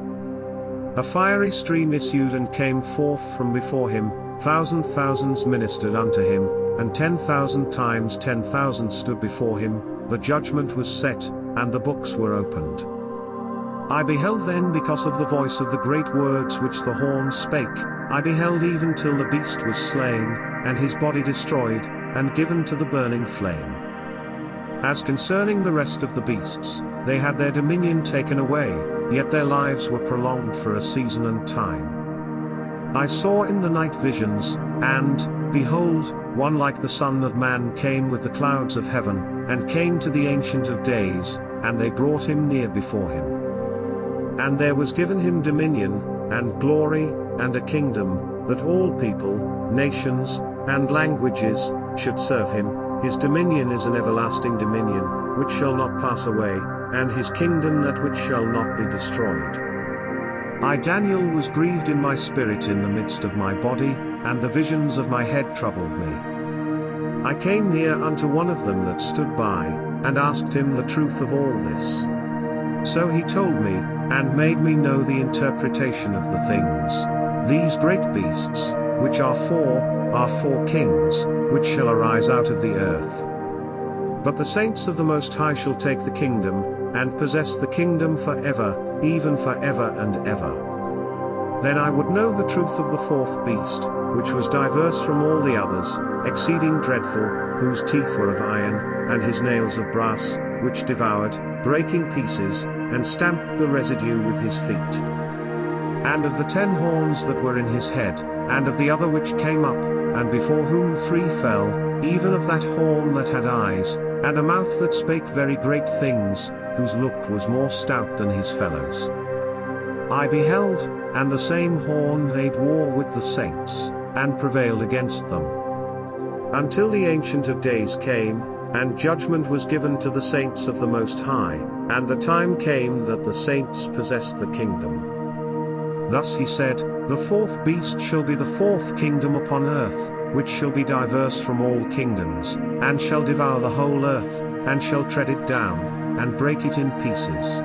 S1: A fiery stream issued and came forth from before him. Thousands ministered unto him, and 10,000 times 10,000 stood before him. The judgment was set, and the books were opened. I beheld then because of the voice of the great words which the horn spake. I beheld even till the beast was slain, and his body destroyed, and given to the burning flame. As concerning the rest of the beasts, they had their dominion taken away, yet their lives were prolonged for a season and time. I saw in the night visions, and, behold, one like the Son of Man came with the clouds of heaven, and came to the Ancient of Days, and they brought him near before him. And there was given him dominion, and glory, and a kingdom, that all people, nations, and languages, should serve him. His dominion is an everlasting dominion, which shall not pass away, and his kingdom that which shall not be destroyed. I Daniel was grieved in my spirit in the midst of my body, and the visions of my head troubled me. I came near unto one of them that stood by, and asked him the truth of all this. So he told me, and made me know the interpretation of the things. These great beasts, which are four kings, which shall arise out of the earth. But the saints of the Most High shall take the kingdom, and possess the kingdom forever, even forever and ever. Then I would know the truth of the fourth beast, which was diverse from all the others, exceeding dreadful, whose teeth were of iron, and his nails of brass, which devoured, breaking pieces, and stamped the residue with his feet. And of the 10 horns that were in his head, and of the other which came up, and before whom 3 fell, even of that horn that had eyes, and a mouth that spake very great things, whose look was more stout than his fellows. I beheld, and the same horn made war with the saints, and prevailed against them. Until the Ancient of Days came, and judgment was given to the saints of the Most High, and the time came that the saints possessed the kingdom. Thus he said, the fourth beast shall be the 4th kingdom upon earth, which shall be diverse from all kingdoms, and shall devour the whole earth, and shall tread it down, and break it in pieces.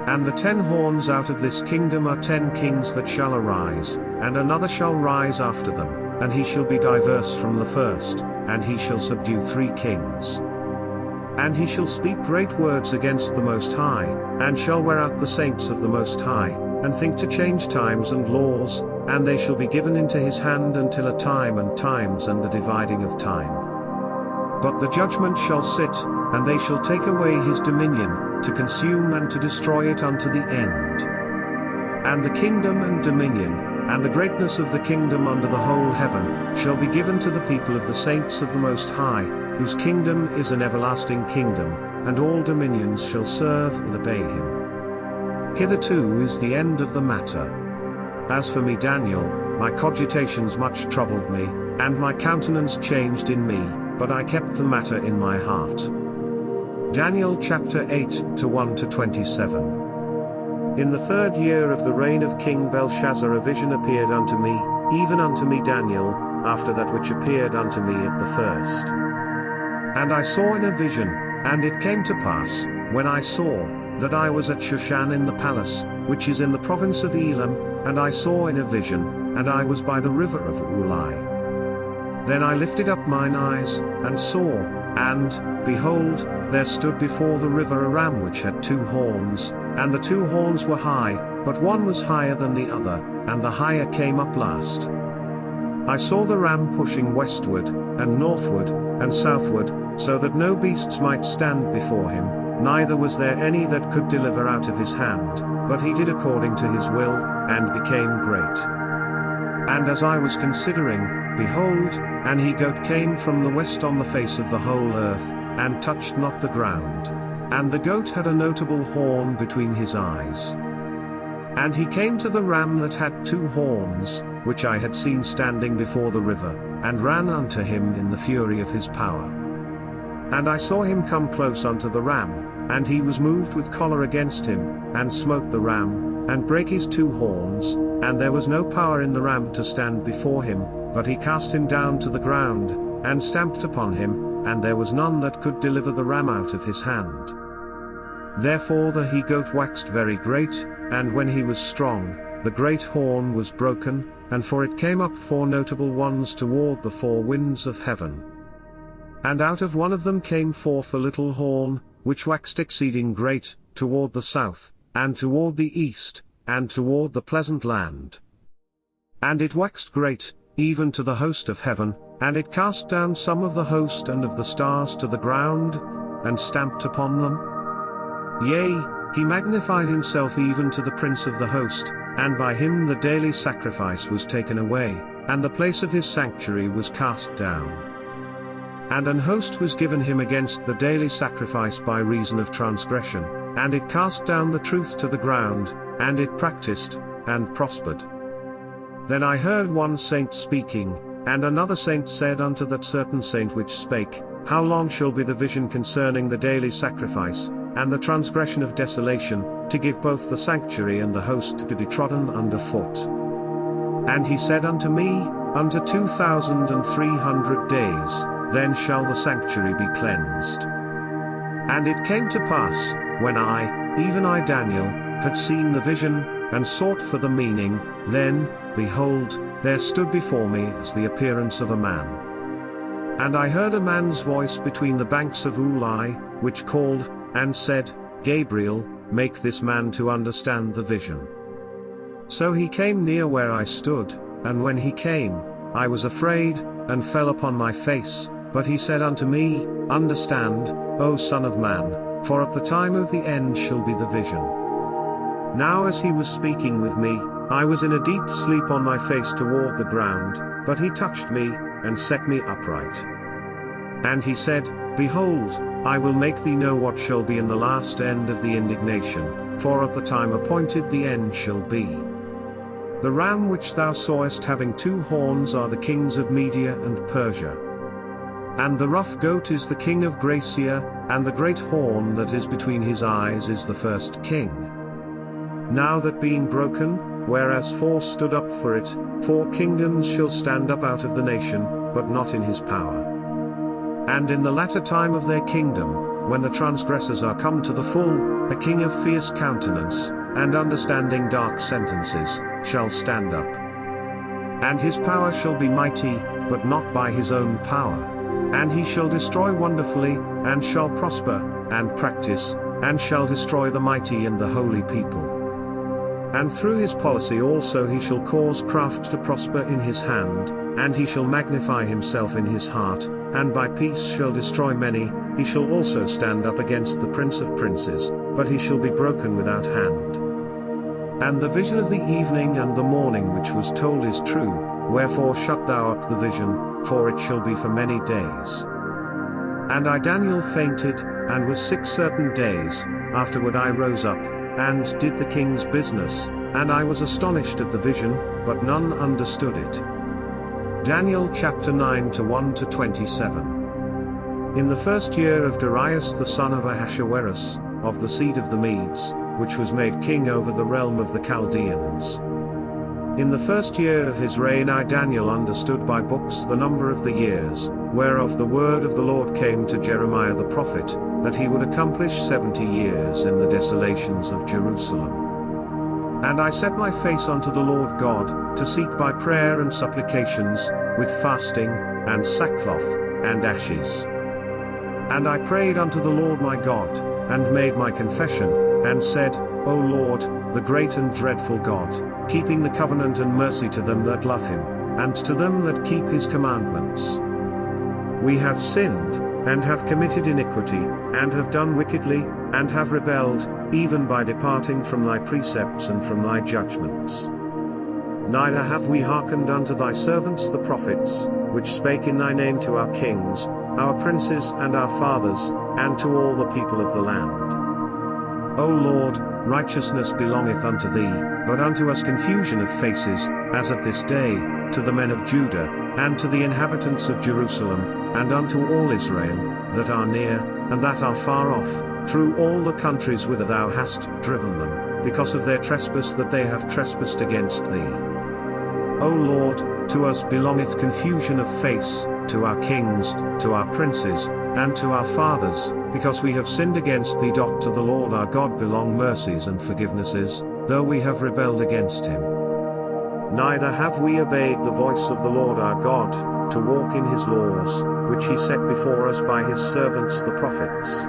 S1: And the 10 horns out of this kingdom are 10 kings that shall arise, and another shall rise after them, and he shall be diverse from the first, and he shall subdue 3 kings. And he shall speak great words against the Most High, and shall wear out the saints of the Most High, and think to change times and laws, and they shall be given into his hand until a time and times and the dividing of time. But the judgment shall sit, and they shall take away his dominion, to consume and to destroy it unto the end. And the kingdom and dominion, and the greatness of the kingdom under the whole heaven, shall be given to the people of the saints of the Most High, whose kingdom is an everlasting kingdom, and all dominions shall serve and obey him. Hitherto is the end of the matter. As for me Daniel, my cogitations much troubled me, and my countenance changed in me, but I kept the matter in my heart. Daniel chapter 8 to 1 to 27. In the 3rd year of the reign of King Belshazzar a vision appeared unto me, even unto me Daniel, after that which appeared unto me at the first. And I saw in a vision, and it came to pass, when I saw, that I was at Shushan in the palace, which is in the province of Elam, and I saw in a vision, and I was by the river of Ulai. Then I lifted up mine eyes, and saw, and, behold, there stood before the river a ram which had 2 horns, and the 2 horns were high, but one was higher than the other, and the higher came up last. I saw the ram pushing westward, and northward, and southward, so that no beasts might stand before him, neither was there any that could deliver out of his hand, but he did according to his will, and became great. And as I was considering, behold, an he-goat came from the west on the face of the whole earth, and touched not the ground. And the goat had a notable horn between his eyes. And he came to the ram that had 2 horns, which I had seen standing before the river, and ran unto him in the fury of his power. And I saw him come close unto the ram, and he was moved with choler against him, and smote the ram, and brake his 2 horns, and there was no power in the ram to stand before him, but he cast him down to the ground, and stamped upon him, and there was none that could deliver the ram out of his hand. Therefore the he-goat waxed very great, and when he was strong, the great horn was broken, and for it came up 4 notable ones toward the 4 winds of heaven. And out of one of them came forth a little horn, which waxed exceeding great, toward the south, and toward the east, and toward the pleasant land. And it waxed great, even to the host of heaven, and it cast down some of the host and of the stars to the ground, and stamped upon them? Yea, he magnified himself even to the prince of the host, and by him the daily sacrifice was taken away, and the place of his sanctuary was cast down. And an host was given him against the daily sacrifice by reason of transgression, and it cast down the truth to the ground, and it practiced, and prospered. Then I heard one saint speaking, and another saint said unto that certain saint which spake, How long shall be the vision concerning the daily sacrifice, and the transgression of desolation, to give both the sanctuary and the host to be trodden under foot? And he said unto me, Unto 2,300 days, then shall the sanctuary be cleansed. And it came to pass, when I, even I Daniel, had seen the vision, and sought for the meaning, then, behold, there stood before me as the appearance of a man. And I heard a man's voice between the banks of Ulai, which called, and said, Gabriel, make this man to understand the vision. So he came near where I stood, and when he came, I was afraid, and fell upon my face, but he said unto me, Understand, O Son of Man, for at the time of the end shall be the vision. Now as he was speaking with me, I was in a deep sleep on my face toward the ground, but he touched me, and set me upright. And he said, Behold, I will make thee know what shall be in the last end of the indignation, for at the time appointed the end shall be. The ram which thou sawest having 2 horns are the kings of Media and Persia. And the rough goat is the king of Gracia, and the great horn that is between his eyes is the first king. Now that being broken, whereas 4 stood up for it, 4 kingdoms shall stand up out of the nation, but not in his power. And in the latter time of their kingdom, when the transgressors are come to the full, a king of fierce countenance, and understanding dark sentences, shall stand up. And his power shall be mighty, but not by his own power. And he shall destroy wonderfully, and shall prosper, and practice, and shall destroy the mighty and the holy people. And through his policy also he shall cause craft to prosper in his hand, and he shall magnify himself in his heart, and by peace shall destroy many. He shall also stand up against the prince of princes, but he shall be broken without hand. And the vision of the evening and the morning which was told is true, wherefore shut thou up the vision, for it shall be for many days. And I Daniel fainted, and was sick certain days. Afterward I rose up, and did the king's business, and I was astonished at the vision, but none understood it. Daniel chapter 9 to 1 to 27. In the first year of Darius the son of Ahasuerus, of the seed of the Medes, which was made king over the realm of the Chaldeans. In the first year of his reign I Daniel understood by books the number of the years, whereof the word of the Lord came to Jeremiah the prophet, that he would accomplish 70 years in the desolations of Jerusalem. And I set my face unto the Lord God, to seek by prayer and supplications, with fasting, and sackcloth, and ashes. And I prayed unto the Lord my God, and made my confession, and said, O Lord, the great and dreadful God, keeping the covenant and mercy to them that love him, and to them that keep his commandments. We have sinned, and have committed iniquity, and have done wickedly, and have rebelled, even by departing from thy precepts and from thy judgments. Neither have we hearkened unto thy servants the prophets, which spake in thy name to our kings, our princes and our fathers, and to all the people of the land. O Lord, righteousness belongeth unto thee, but unto us confusion of faces, as at this day, to the men of Judah, and to the inhabitants of Jerusalem, and unto all Israel, that are near, and that are far off, through all the countries whither thou hast driven them, because of their trespass that they have trespassed against thee. O Lord, to us belongeth confusion of face, to our kings, to our princes, and to our fathers, because we have sinned against thee. To the Lord our God belong mercies and forgivenesses, though we have rebelled against him. Neither have we obeyed the voice of the Lord our God, to walk in his laws, which he set before us by his servants the prophets.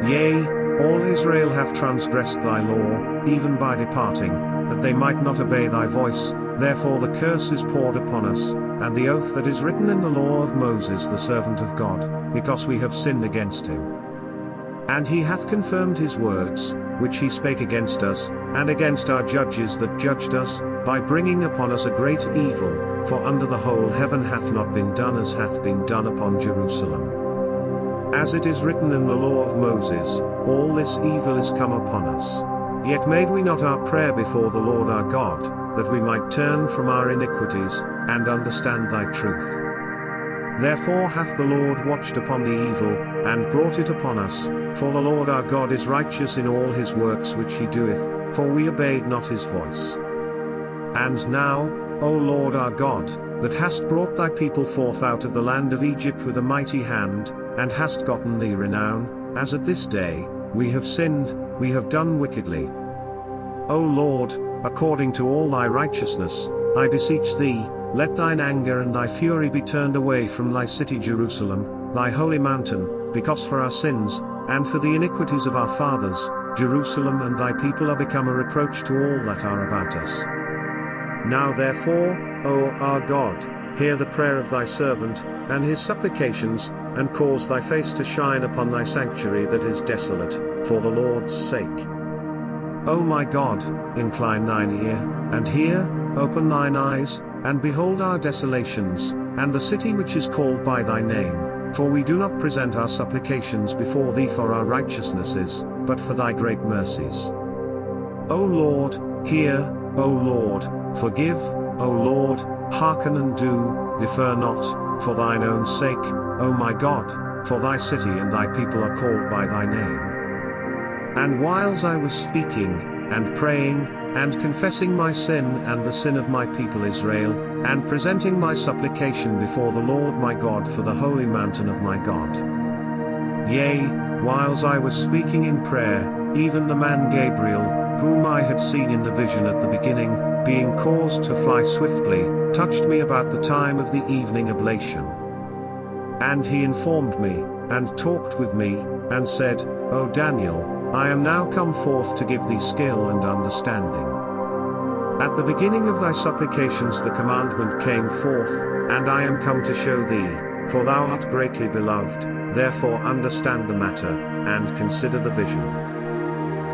S1: Yea, all Israel have transgressed thy law, even by departing, that they might not obey thy voice. Therefore the curse is poured upon us, and the oath that is written in the law of Moses the servant of God, because we have sinned against him. And he hath confirmed his words, which he spake against us, and against our judges that judged us, by bringing upon us a great evil, for under the whole heaven hath not been done as hath been done upon Jerusalem. As it is written in the law of Moses, all this evil is come upon us. Yet made we not our prayer before the Lord our God, that we might turn from our iniquities, and understand thy truth. Therefore hath the Lord watched upon the evil, and brought it upon us, for the Lord our God is righteous in all his works which he doeth, for we obeyed not his voice. And now, O Lord our God, that hast brought thy people forth out of the land of Egypt with a mighty hand, and hast gotten thee renown, as at this day, we have sinned, we have done wickedly. O Lord, according to all thy righteousness, I beseech thee, let thine anger and thy fury be turned away from thy city Jerusalem, thy holy mountain, because for our sins, and for the iniquities of our fathers, Jerusalem and thy people are become a reproach to all that are about us. Now therefore, O our God, hear the prayer of thy servant, and his supplications, and cause thy face to shine upon thy sanctuary that is desolate, for the Lord's sake. O my God, incline thine ear, and hear, open thine eyes, and behold our desolations, and the city which is called by thy name, for we do not present our supplications before thee for our righteousnesses, but for thy great mercies. O Lord, hear, O Lord, forgive, O Lord, hearken and do, defer not, for thine own sake, O my God, for thy city and thy people are called by thy name. And whiles I was speaking, and praying, and confessing my sin and the sin of my people Israel, and presenting my supplication before the Lord my God for the holy mountain of my God. Yea, whiles I was speaking in prayer, even the man Gabriel, whom I had seen in the vision at the beginning, being caused to fly swiftly, touched me about the time of the evening oblation. And he informed me, and talked with me, and said, O Daniel, I am now come forth to give thee skill and understanding. At the beginning of thy supplications the commandment came forth, and I am come to show thee, for thou art greatly beloved, therefore understand the matter, and consider the vision.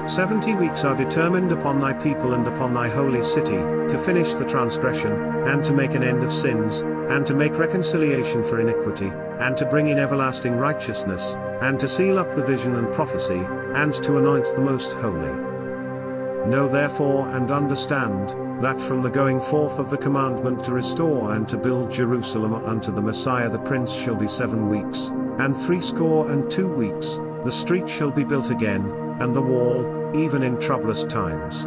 S1: 70 weeks are determined upon thy people and upon thy holy city, to finish the transgression, and to make an end of sins, and to make reconciliation for iniquity, and to bring in everlasting righteousness, and to seal up the vision and prophecy, and to anoint the most holy. Know therefore and understand, that from the going forth of the commandment to restore and to build Jerusalem unto the Messiah the Prince shall be 7 weeks, and 62 weeks, the street shall be built again, and the wall, even in troublous times.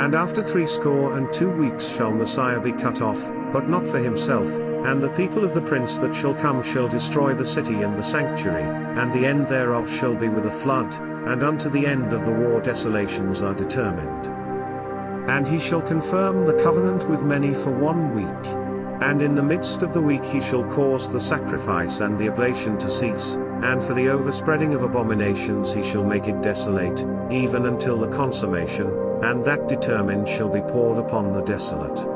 S1: And after 62 weeks shall Messiah be cut off, but not for himself, and the people of the prince that shall come shall destroy the city and the sanctuary, and the end thereof shall be with a flood, and unto the end of the war desolations are determined. And he shall confirm the covenant with many for 1 week. And in the midst of the week he shall cause the sacrifice and the oblation to cease, and for the overspreading of abominations he shall make it desolate, even until the consummation, and that determined shall be poured upon the desolate.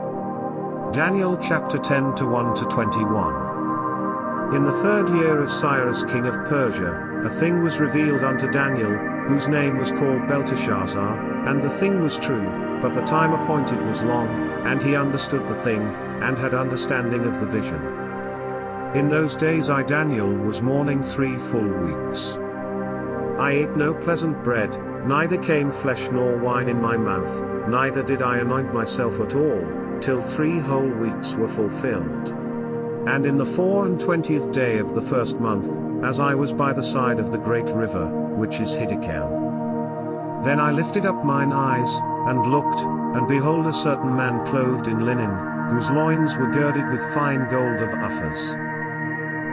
S1: Daniel chapter 10 to 1 to 21. In the 3rd year of Cyrus king of Persia, a thing was revealed unto Daniel, whose name was called Belteshazzar, and the thing was true, but the time appointed was long, and he understood the thing, and had understanding of the vision. In those days I Daniel was mourning 3 full weeks. I ate no pleasant bread, neither came flesh nor wine in my mouth, neither did I anoint myself at all, till 3 whole weeks were fulfilled. And in the 24th day of the 1st month, as I was by the side of the great river, which is Hiddekel. Then I lifted up mine eyes, and looked, and behold a certain man clothed in linen, whose loins were girded with fine gold of Uphaz.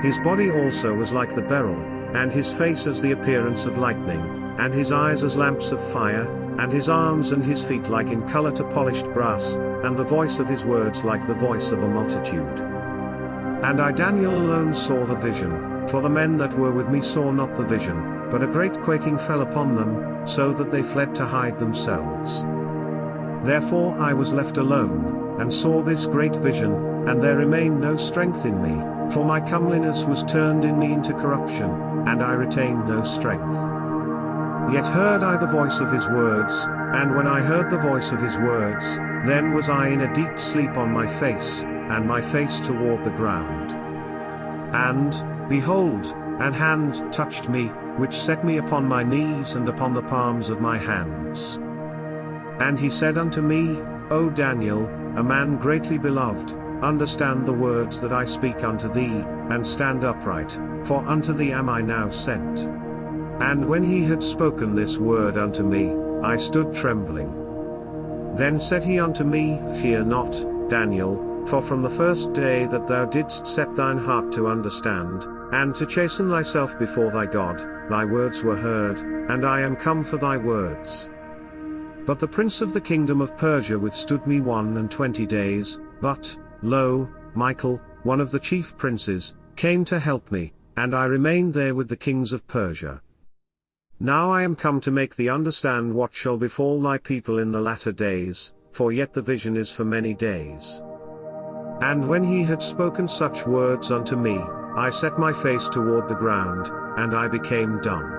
S1: His body also was like the beryl, and his face as the appearance of lightning, and his eyes as lamps of fire, and his arms and his feet like in color to polished brass, and the voice of his words like the voice of a multitude. And I Daniel alone saw the vision, for the men that were with me saw not the vision, but a great quaking fell upon them, so that they fled to hide themselves. Therefore I was left alone, and saw this great vision, and there remained no strength in me, For my comeliness was turned in me into corruption, and I retained no strength. Yet heard I the voice of his words, and when I heard the voice of his words, then was I in a deep sleep on my face, and my face toward the ground. And, behold, an hand touched me, which set me upon my knees and upon the palms of my hands. And he said unto me, O Daniel, a man greatly beloved, understand the words that I speak unto thee, and stand upright, for unto thee am I now sent. And when he had spoken this word unto me, I stood trembling. Then said he unto me, Fear not, Daniel, for from the first day that thou didst set thine heart to understand, and to chasten thyself before thy God, thy words were heard, and I am come for thy words. But the prince of the kingdom of Persia withstood me 21 days, but, lo, Michael, one of the chief princes, came to help me, and I remained there with the kings of Persia. Now I am come to make thee understand what shall befall thy people in the latter days, for yet the vision is for many days. And when he had spoken such words unto me, I set my face toward the ground, and I became dumb.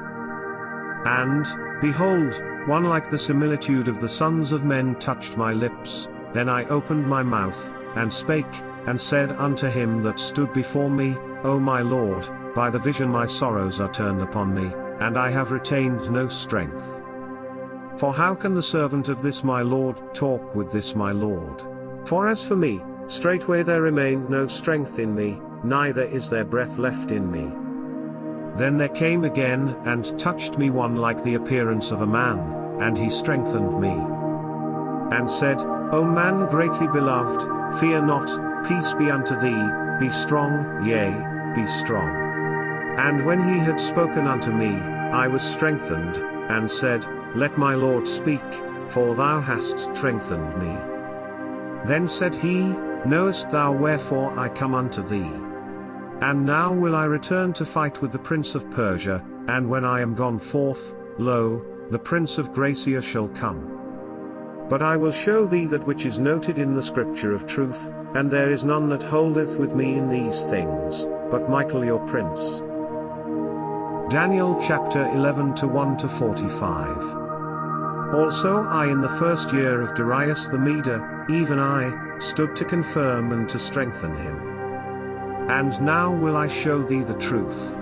S1: And, behold, one like the similitude of the sons of men touched my lips, then I opened my mouth, and spake, and said unto him that stood before me, O my Lord, by the vision my sorrows are turned upon me, and I have retained no strength. For how can the servant of this my Lord talk with this my Lord? For as for me, straightway there remained no strength in me, neither is there breath left in me. Then there came again and touched me one like the appearance of a man, and he strengthened me. And said, O man greatly beloved, fear not, peace be unto thee, be strong, yea, be strong. And when he had spoken unto me, I was strengthened, and said, Let my Lord speak, for thou hast strengthened me. Then said he, Knowest thou wherefore I come unto thee? And now will I return to fight with the prince of Persia, and when I am gone forth, lo, the prince of Gracia shall come. But I will show thee that which is noted in the scripture of truth, and there is none that holdeth with me in these things, but Michael your prince. Daniel chapter 11 to 1 to 45. Also I in the first year of Darius the Mede, even I, stood to confirm and to strengthen him. And now will I show thee the truth.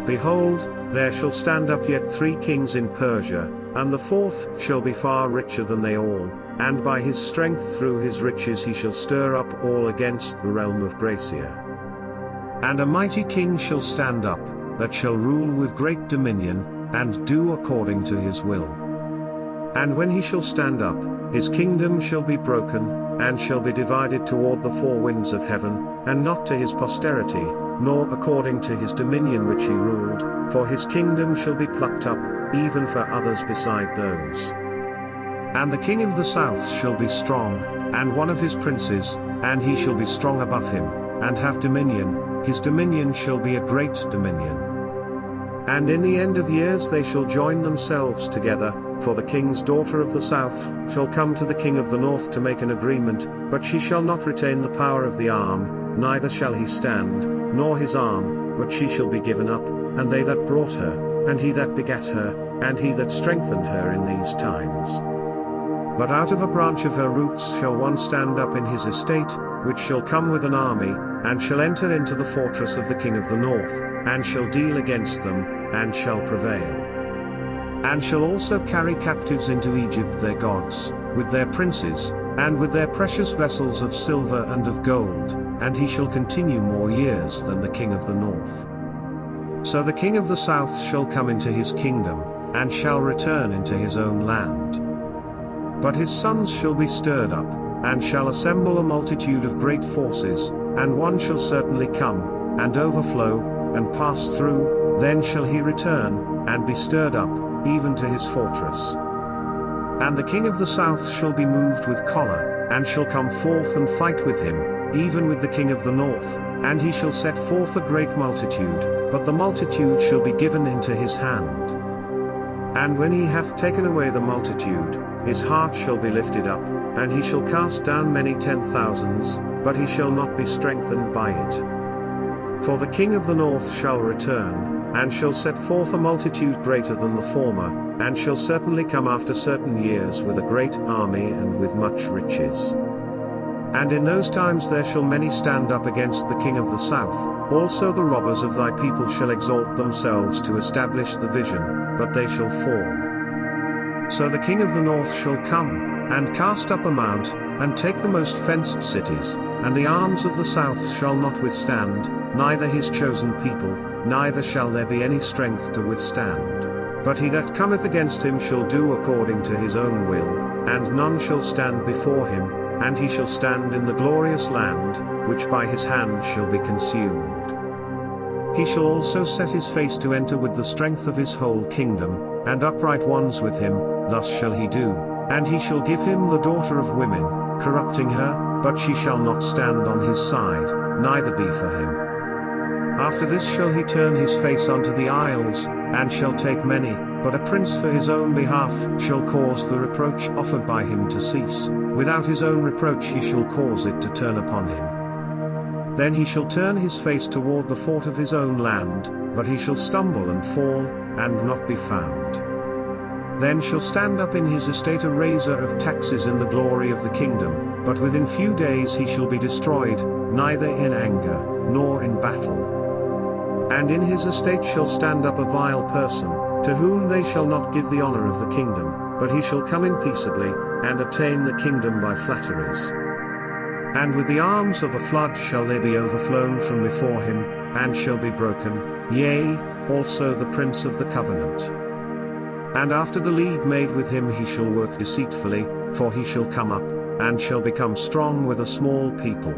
S1: Behold, there shall stand up yet 3 kings in Persia, and the 4th shall be far richer than they all, and by his strength through his riches he shall stir up all against the realm of Gracia. And a mighty king shall stand up, that shall rule with great dominion, and do according to his will. And when he shall stand up, his kingdom shall be broken, and shall be divided toward the 4 winds of heaven, and not to his posterity, nor according to his dominion which he ruled, for his kingdom shall be plucked up, even for others beside those. And the king of the south shall be strong, and one of his princes, and he shall be strong above him, and have dominion, his dominion shall be a great dominion. And in the end of years they shall join themselves together, for the king's daughter of the south shall come to the king of the north to make an agreement, but she shall not retain the power of the arm, neither shall he stand, nor his arm, but she shall be given up, and they that brought her, and he that begat her, and he that strengthened her in these times. But out of a branch of her roots shall one stand up in his estate, which shall come with an army, and shall enter into the fortress of the king of the north, and shall deal against them, and shall prevail. And shall also carry captives into Egypt their gods, with their princes, and with their precious vessels of silver and of gold, and he shall continue more years than the king of the north. So the king of the south shall come into his kingdom, and shall return into his own land. But his sons shall be stirred up, and shall assemble a multitude of great forces, and one shall certainly come, and overflow, and pass through, then shall he return, and be stirred up, even to his fortress. And the king of the south shall be moved with choler, and shall come forth and fight with him, even with the king of the north, and he shall set forth a great multitude, but the multitude shall be given into his hand. And when he hath taken away the multitude, his heart shall be lifted up, and he shall cast down many 10,000s, but he shall not be strengthened by it. For the king of the north shall return, and shall set forth a multitude greater than the former, and shall certainly come after certain years with a great army and with much riches. And in those times there shall many stand up against the king of the south, also the robbers of thy people shall exalt themselves to establish the vision, but they shall fall. So the king of the north shall come, and cast up a mount, and take the most fenced cities, and the arms of the south shall not withstand, neither his chosen people, neither shall there be any strength to withstand. But he that cometh against him shall do according to his own will, and none shall stand before him, and he shall stand in the glorious land, which by his hand shall be consumed. He shall also set his face to enter with the strength of his whole kingdom, and upright ones with him, thus shall he do, and he shall give him the daughter of women, corrupting her, but she shall not stand on his side, neither be for him. After this shall he turn his face unto the isles, and shall take many, but a prince for his own behalf shall cause the reproach offered by him to cease, without his own reproach he shall cause it to turn upon him. Then he shall turn his face toward the fort of his own land, but he shall stumble and fall, and not be found. Then shall stand up in his estate a raiser of taxes in the glory of the kingdom, but within few days he shall be destroyed, neither in anger, nor in battle. And in his estate shall stand up a vile person, to whom they shall not give the honor of the kingdom, but he shall come in peaceably, and obtain the kingdom by flatteries. And with the arms of a flood shall they be overflown from before him, and shall be broken, yea, also the prince of the covenant. And after the league made with him he shall work deceitfully, for he shall come up, and shall become strong with a small people.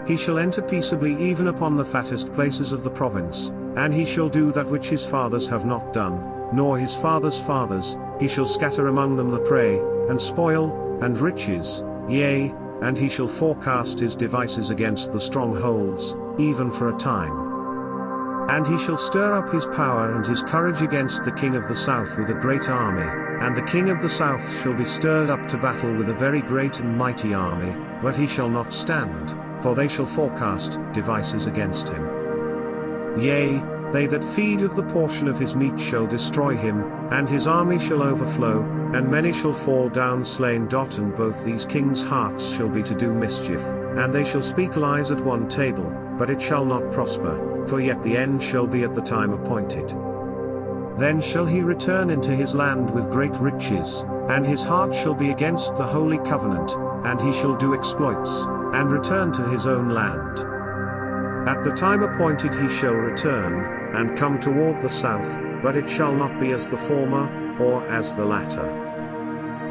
S1: He shall enter peaceably even upon the fattest places of the province, and he shall do that which his fathers have not done, nor his fathers' fathers, he shall scatter among them the prey, and spoil, and riches, yea, and he shall forecast his devices against the strongholds, even for a time. And he shall stir up his power and his courage against the king of the south with a great army, and the king of the south shall be stirred up to battle with a very great and mighty army, but he shall not stand, for they shall forecast devices against him. Yea, they that feed of the portion of his meat shall destroy him, and his army shall overflow, and many shall fall down slain. And both these kings' hearts shall be to do mischief, and they shall speak lies at one table, but it shall not prosper, for yet the end shall be at the time appointed. Then shall he return into his land with great riches, and his heart shall be against the holy covenant, and he shall do exploits, and return to his own land. At the time appointed he shall return, and come toward the south, but it shall not be as the former, or as the latter.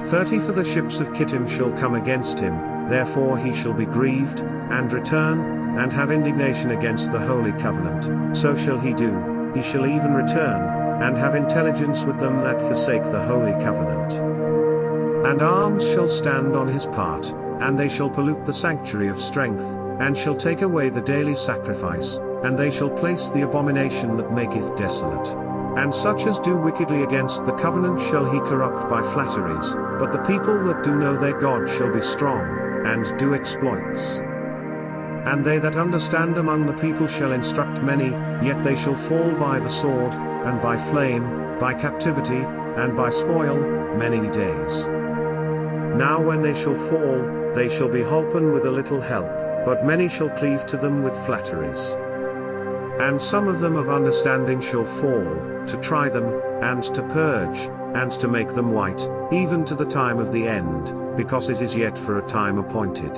S1: 30 For the ships of Kittim shall come against him, therefore he shall be grieved, and return, and have indignation against the holy covenant, so shall he do, he shall even return, and have intelligence with them that forsake the holy covenant. And arms shall stand on his part, and they shall pollute the sanctuary of strength, and shall take away the daily sacrifice, and they shall place the abomination that maketh desolate. And such as do wickedly against the covenant shall he corrupt by flatteries, but the people that do know their God shall be strong, and do exploits. And they that understand among the people shall instruct many, yet they shall fall by the sword, and by flame, by captivity, and by spoil, many days. Now when they shall fall, they shall be holpen with a little help, but many shall cleave to them with flatteries. And some of them of understanding shall fall, to try them, and to purge, and to make them white, even to the time of the end, because it is yet for a time appointed.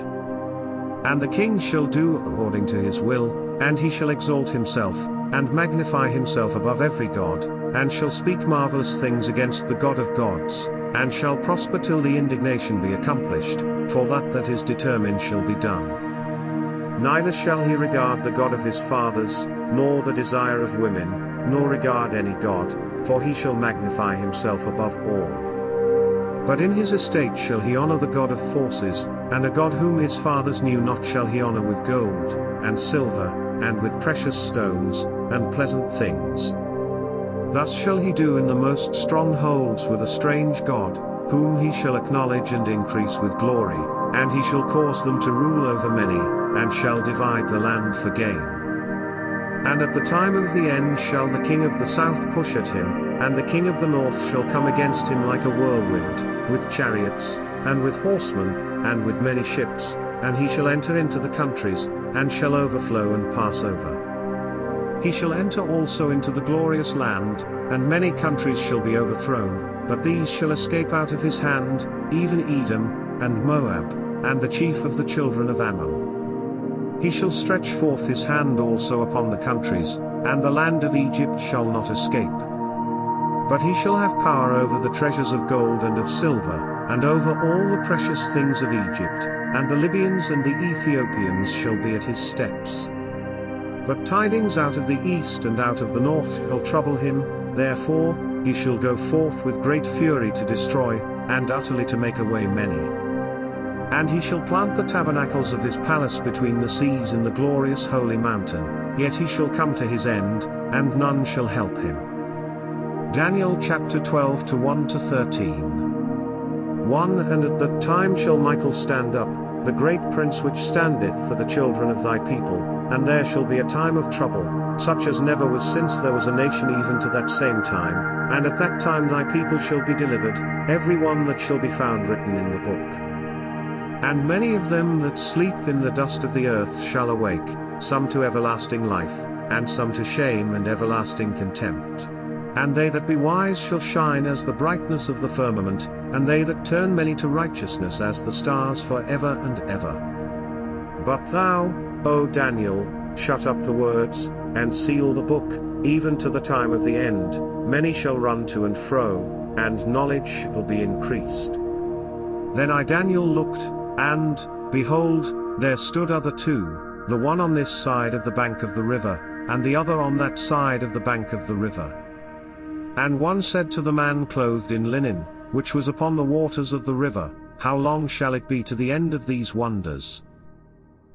S1: And the king shall do according to his will, and he shall exalt himself, and magnify himself above every god, and shall speak marvelous things against the God of gods, and shall prosper till the indignation be accomplished, for that is determined shall be done. Neither shall he regard the God of his fathers, nor the desire of women, nor regard any god, for he shall magnify himself above all. But in his estate shall he honor the God of forces, and a God whom his fathers knew not shall he honor with gold, and silver, and with precious stones, and pleasant things. Thus shall he do in the most strongholds with a strange God, whom he shall acknowledge and increase with glory, and he shall cause them to rule over many, and shall divide the land for gain. And at the time of the end shall the king of the south push at him, and the king of the north shall come against him like a whirlwind, with chariots, and with horsemen, and with many ships, and he shall enter into the countries, and shall overflow and pass over. He shall enter also into the glorious land, and many countries shall be overthrown, but these shall escape out of his hand, even Edom, and Moab, and the chief of the children of Ammon. He shall stretch forth his hand also upon the countries, and the land of Egypt shall not escape. But he shall have power over the treasures of gold and of silver, and over all the precious things of Egypt, and the Libyans and the Ethiopians shall be at his steps. But tidings out of the east and out of the north shall trouble him, therefore, he shall go forth with great fury to destroy, and utterly to make away many. And he shall plant the tabernacles of his palace between the seas in the glorious holy mountain, yet he shall come to his end, and none shall help him. Daniel chapter 12 to 1-13. 1 And at that time shall Michael stand up, the great prince which standeth for the children of thy people, and there shall be a time of trouble, such as never was since there was a nation even to that same time, and at that time thy people shall be delivered, every one that shall be found written in the book. And many of them that sleep in the dust of the earth shall awake, some to everlasting life, and some to shame and everlasting contempt. And they that be wise shall shine as the brightness of the firmament, and they that turn many to righteousness as the stars for ever and ever. But thou, O Daniel, shut up the words, and seal the book, even to the time of the end. Many shall run to and fro, and knowledge shall be increased. Then I Daniel looked, and, behold, there stood other two, the one on this side of the bank of the river, and the other on that side of the bank of the river. And one said to the man clothed in linen, which was upon the waters of the river, How long shall it be to the end of these wonders?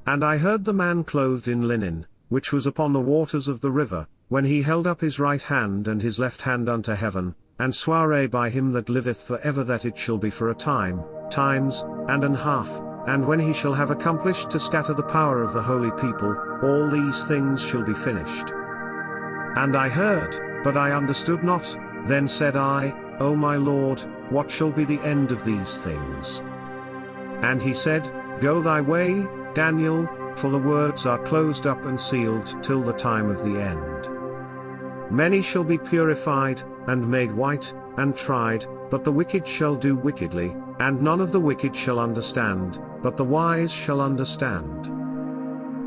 S1: And I heard the man clothed in linen, which was upon the waters of the river, when he held up his right hand and his left hand unto heaven, and sware by him that liveth for ever that it shall be for a time, times, and an half, and when he shall have accomplished to scatter the power of the holy people, all these things shall be finished. And I heard, but I understood not. Then said I, O my Lord, what shall be the end of these things? And he said, Go thy way, Daniel, for the words are closed up and sealed till the time of the end. Many shall be purified, and made white, and tried, but the wicked shall do wickedly, and none of the wicked shall understand, but the wise shall understand.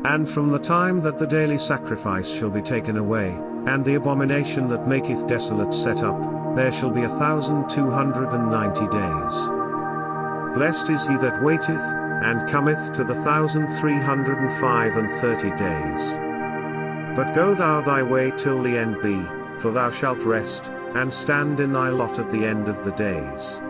S1: And from the time that the daily sacrifice shall be taken away, and the abomination that maketh desolate set up, there shall be 1,290 days. Blessed is he that waiteth, and cometh to the 1,330 days. But go thou thy way till the end be, for thou shalt rest, and stand in thy lot at the end of the days.